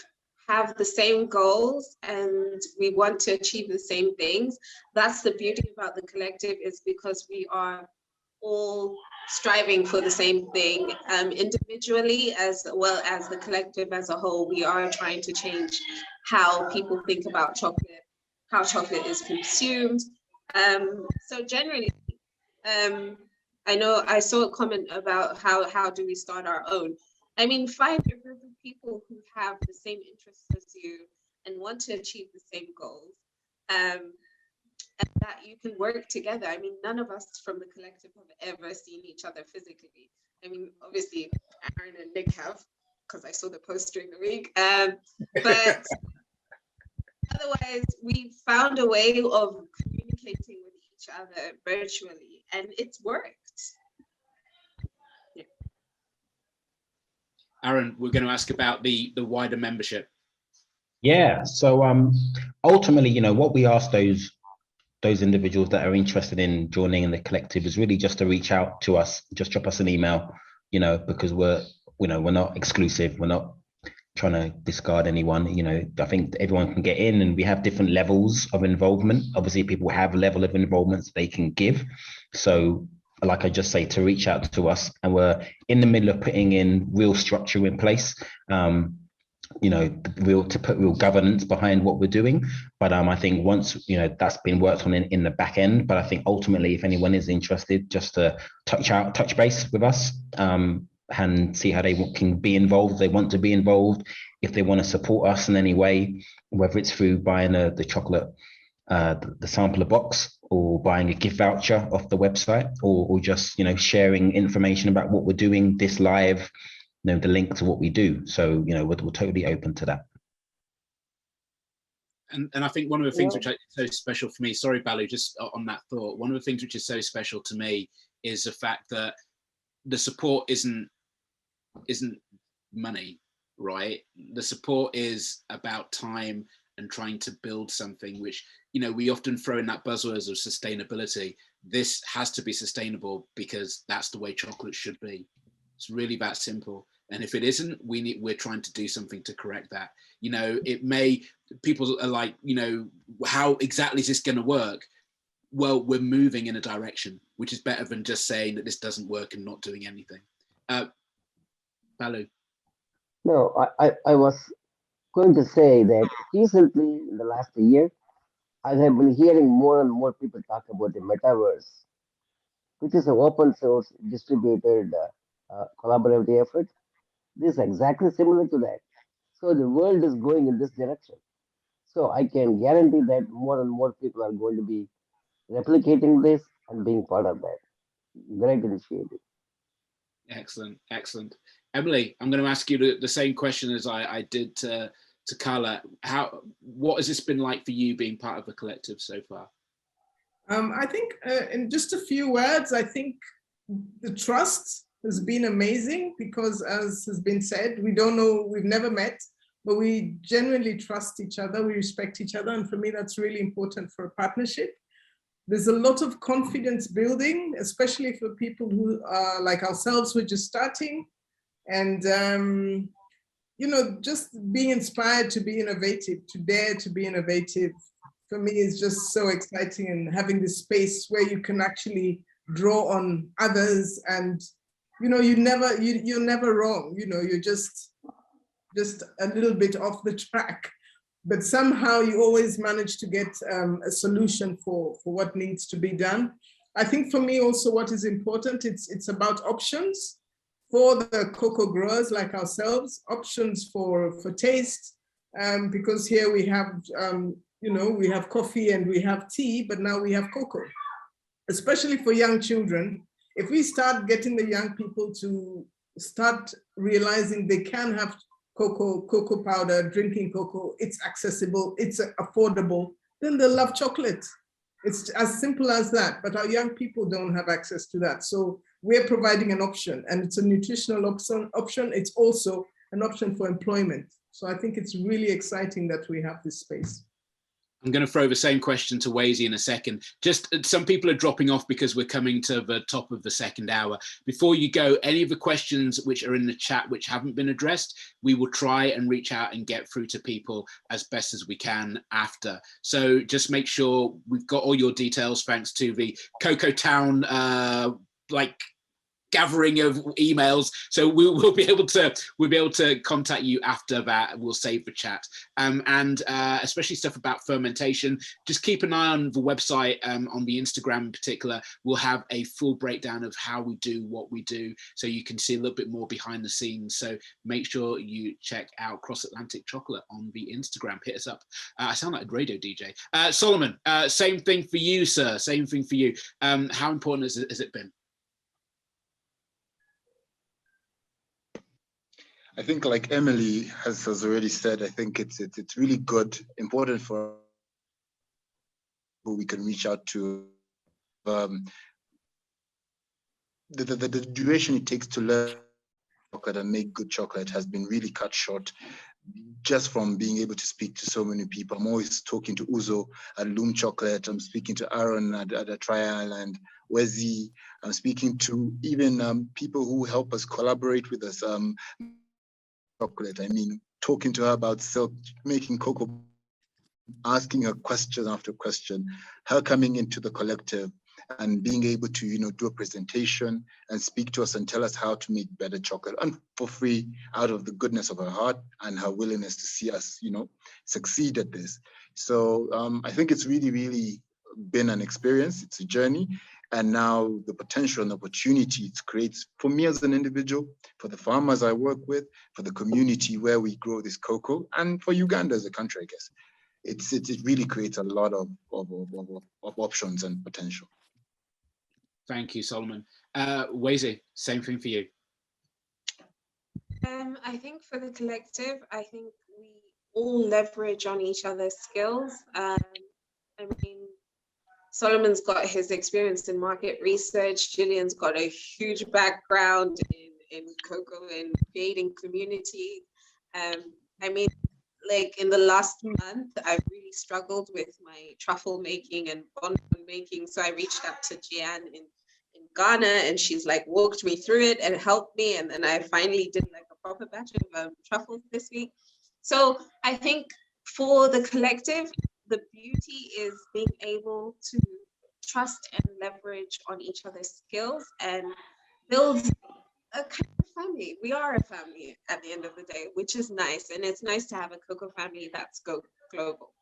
have the same goals and we want to achieve the same things. That's the beauty about the collective, is because we are all striving for the same thing, individually as well as the collective as a whole. We are trying to change how people think about chocolate, how chocolate is consumed. So generally, I know I saw a comment about how do we start our own. I mean, find a group of people who have the same interests as you and want to achieve the same goals, and that you can work together. I mean, none of us from the collective have ever seen each other physically. I mean, obviously, Aaron and Nick have, because I saw the post during the week. But otherwise, we found a way of communicating with each other virtually, and it's worked. Aaron, we're going to ask about the wider membership. Yeah, so ultimately, you know, what we ask those individuals that are interested in joining in the collective is really just to reach out to us, just drop us an email, you know, because we're not exclusive, we're not trying to discard anyone. You know, I think everyone can get in, and we have different levels of involvement. Obviously, people have a level of involvement they can give. So like I just say, to reach out to us, and we're in the middle of putting in real structure in place, you know, to put real governance behind what we're doing. But I think once, you know, that's been worked on in the back end, but I think ultimately, if anyone is interested, just to touch base with us, and see how they can be involved, if they want to be involved, if they want to support us in any way, whether it's through buying the chocolate, the sampler box, or buying a gift voucher off the website, or just, you know, sharing information about what we're doing, this live, you know, the link to what we do. So, you know, we're totally open to that. And I think one of the things which is so special for me, sorry, Balu, just on that thought, one of the things which is so special to me is the fact that the support isn't money, right? The support is about time and trying to build something which, you know, we often throw in that buzzwords of sustainability. This has to be sustainable because that's the way chocolate should be. It's really that simple. And if it isn't, we're trying to do something to correct that. You know, people are like, you know, how exactly is this going to work? Well, we're moving in a direction, which is better than just saying that this doesn't work and not doing anything. Balu. No, I was going to say that recently, in the last year, I have been hearing more and more people talk about the metaverse, which is an open source distributed collaborative effort. This is exactly similar to that. So the world is going in this direction. So I can guarantee that more and more people are going to be replicating this and being part of that. Great initiative. Excellent, excellent. Emily, I'm going to ask you the same question as I did to Carla. What has this been like for you being part of the collective so far? I think in just a few words, I think the trust has been amazing because, as has been said, we don't know, we've never met, but we genuinely trust each other, we respect each other. And for me, that's really important for a partnership. There's a lot of confidence building, especially for people who are like ourselves, who are just starting. And, you know, just being inspired to be innovative, to dare to be innovative, for me is just so exciting. And having this space where you can actually draw on others, and, you know, you're never wrong. You know, you're just a little bit off the track, but somehow you always manage to get a solution for what needs to be done. I think for me also what is important, it's about options for the cocoa growers like ourselves, options for taste, because here we have, you know, we have coffee and we have tea, but now we have cocoa. Especially for young children, if we start getting the young people to start realizing they can have cocoa powder, drinking cocoa, it's accessible, it's affordable, then they'll love chocolate. It's as simple as that, but our young people don't have access to that. So we're providing an option, and it's a nutritional option. It's also an option for employment. So I think it's really exciting that we have this space. I'm going to throw the same question to Wazy in a second. Just some people are dropping off because we're coming to the top of the second hour. Before you go, any of the questions which are in the chat which haven't been addressed, we will try and reach out and get through to people as best as we can after. So just make sure we've got all your details, thanks to the Cocoa Town gathering of emails, so we'll be able to contact you after that. We'll save the chat, and especially stuff about fermentation. Just keep an eye on the website, on the Instagram in particular. We'll have a full breakdown of how we do what we do, so you can see a little bit more behind the scenes. So make sure you check out Cross Atlantic Chocolate on the Instagram. Hit us up. I sound like a radio DJ. Solomon, same thing for you, sir. Same thing for you. How important has it been? I think, like Emily has already said, I think it's really good, important for who we can reach out to. The duration it takes to learn chocolate and make good chocolate has been really cut short just from being able to speak to so many people. I'm always talking to Uzo at Loom Chocolate. I'm speaking to Aaron at Tri-Island, Wezi. I'm speaking to even people who help us collaborate with us. Chocolate. I mean, talking to her about making cocoa, asking her question after question, her coming into the collective and being able to, do a presentation and speak to us and tell us how to make better chocolate, and for free, out of the goodness of her heart and her willingness to see us, succeed at this. So I think it's really, really been an experience. It's a journey. And now the potential and opportunity it creates for me as an individual, for the farmers I work with, for the community where we grow this cocoa, and for Uganda as a country, I guess. It really creates a lot of options and potential. Thank you, Solomon. Wezi, same thing for you. I think for the collective, I think we all leverage on each other's skills. I mean, Solomon's got his experience in market research. Gillian's got a huge background in cocoa and creating community. I mean, like in the last month, I've really struggled with my truffle making and bonbon making. So I reached out to Jian in Ghana, and she's like walked me through it and helped me. And then I finally did like a proper batch of truffles this week. So I think for the collective, the beauty is being able to trust and leverage on each other's skills and build a kind of family. We are a family at the end of the day, which is nice. And it's nice to have a cocoa family that's global.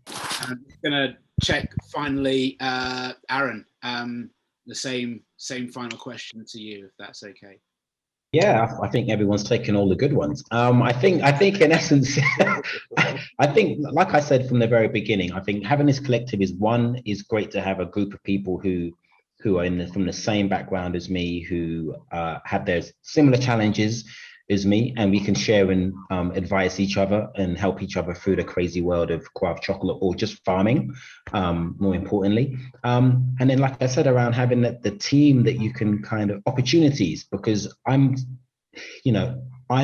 I'm gonna check finally, Aaron, the same final question to you, if that's okay. Yeah, I think everyone's taken all the good ones. I think in essence, I think, like I said from the very beginning, I think having this collective is great to have a group of people who are from the same background as me, who have their similar challenges as me, and we can share and advise each other and help each other through the crazy world of craft chocolate or just farming, more importantly. And then, like I said, around having the team that you can kind of opportunities, because I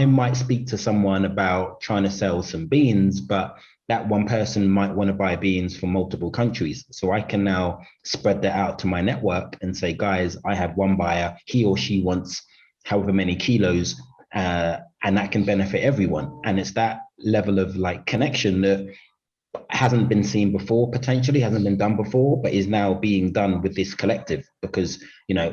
might speak to someone about trying to sell some beans, but that one person might want to buy beans from multiple countries. So I can now spread that out to my network and say, guys, I have one buyer, he or she wants however many kilos, and that can benefit everyone. And it's that level of like connection that hasn't been seen before, potentially hasn't been done before, but is now being done with this collective. Because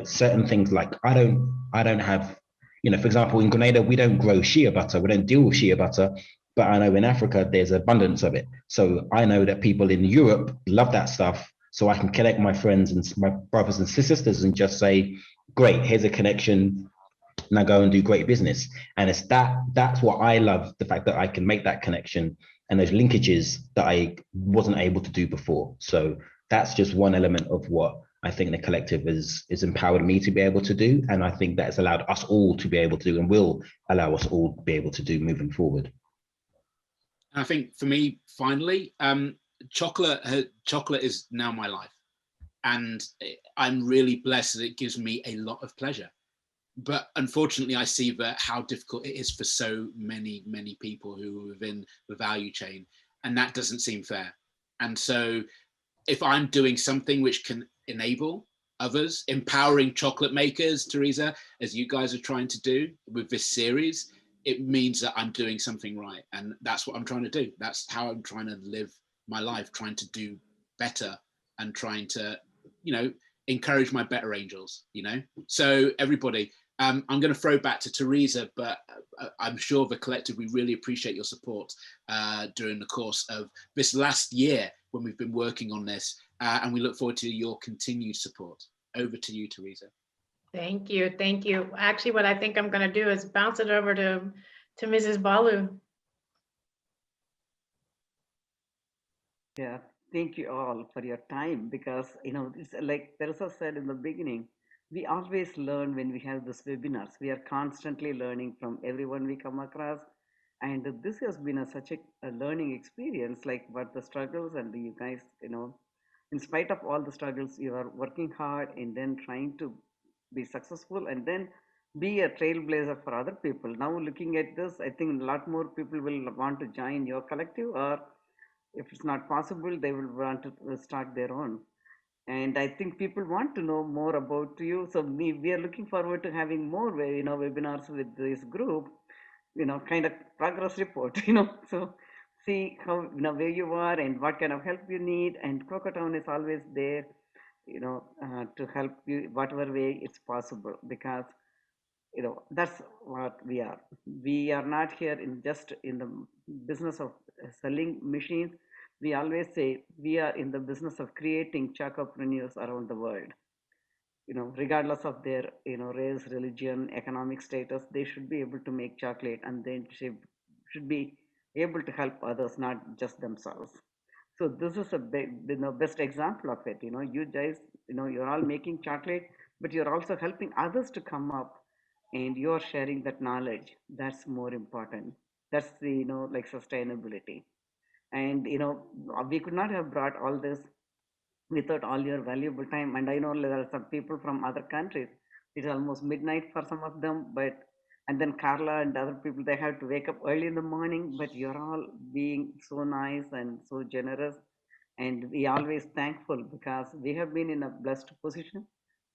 certain things, like I don't have, for example, in Grenada, we don't grow shea butter, we don't deal with shea butter, but I know in Africa there's abundance of it. So I know that people in Europe love that stuff, so I can connect my friends and my brothers and sisters and just say, great, here's a connection, now go and do great business. And it's that's what I love, the fact that I can make that connection and those linkages that I wasn't able to do before. So that's just one element of what I think the collective is empowered me to be able to do, and I think that's allowed us all to be able to do, and will allow us all to be able to do moving forward. I think for me, finally, chocolate is now my life, and I'm really blessed that it gives me a lot of pleasure. But unfortunately, I see that how difficult it is for so many people who are within the value chain, and that doesn't seem fair. And so if I'm doing something which can enable others, empowering chocolate makers, Teresa, as you guys are trying to do with this series, it means that I'm doing something right. And that's what I'm trying to do. That's how I'm trying to live my life, trying to do better and trying to, encourage my better angels, So everybody, I'm going to throw back to Teresa, but I'm sure the collective, we really appreciate your support during the course of this last year when we've been working on this, and we look forward to your continued support. Over to you, Teresa. Thank you. Thank you. Actually, what I think I'm going to do is bounce it over to Mrs. Balu. Yeah, thank you all for your time, because it's like Teresa said in the beginning, we always learn when we have these webinars. We are constantly learning from everyone we come across, and this has been such a learning experience. Like what the struggles, and you guys, in spite of all the struggles, you are working hard and then trying to be successful, and then be a trailblazer for other people. Now looking at this, I think a lot more people will want to join your collective, or if it's not possible, they will want to start their own. And I think people want to know more about you. So we are looking forward to having more webinars with this group, kind of progress report, so see how, where you are and what kind of help you need. And Cocotown is always there, to help you whatever way it's possible, because that's what we are. We are not here in just in the business of selling machines. We always say we are in the business of creating chocopreneurs around the world. Regardless of their race, religion, economic status, they should be able to make chocolate, and they should be able to help others, not just themselves. So this is a best example of it. You guys, you're all making chocolate, but you're also helping others to come up, and you're sharing that knowledge. That's more important. That's the like sustainability. And we could not have brought all this without all your valuable time. And I know there are some people from other countries, it's almost midnight for some of them, but and then Carla and other people, they have to wake up early in the morning, but you're all being so nice and so generous, and we always thankful, because we have been in a blessed position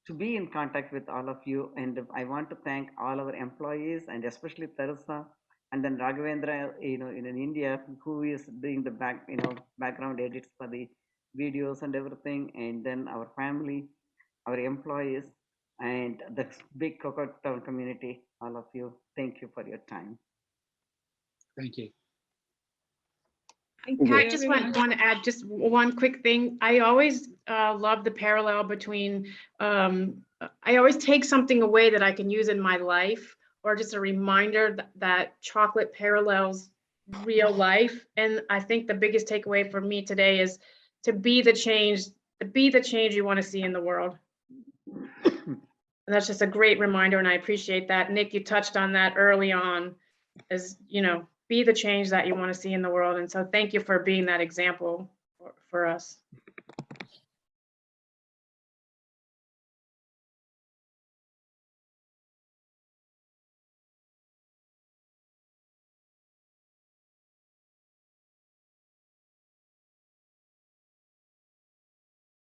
to be in contact with all of you. And I want to thank all our employees, and especially Teresa, and then Raghavendra, in India, who is doing the background edits for the videos and everything, and then our family, our employees, and the big Cocotown community. All of you, thank you for your time. Thank you. I just want to add just one quick thing. I always love the parallel between, I always take something away that I can use in my life, or just a reminder that chocolate parallels real life. And I think the biggest takeaway for me today is to be the change you want to see in the world. And that's just a great reminder, and I appreciate that. Nick, you touched on that early on, as be the change that you want to see in the world. And so thank you for being that example for us.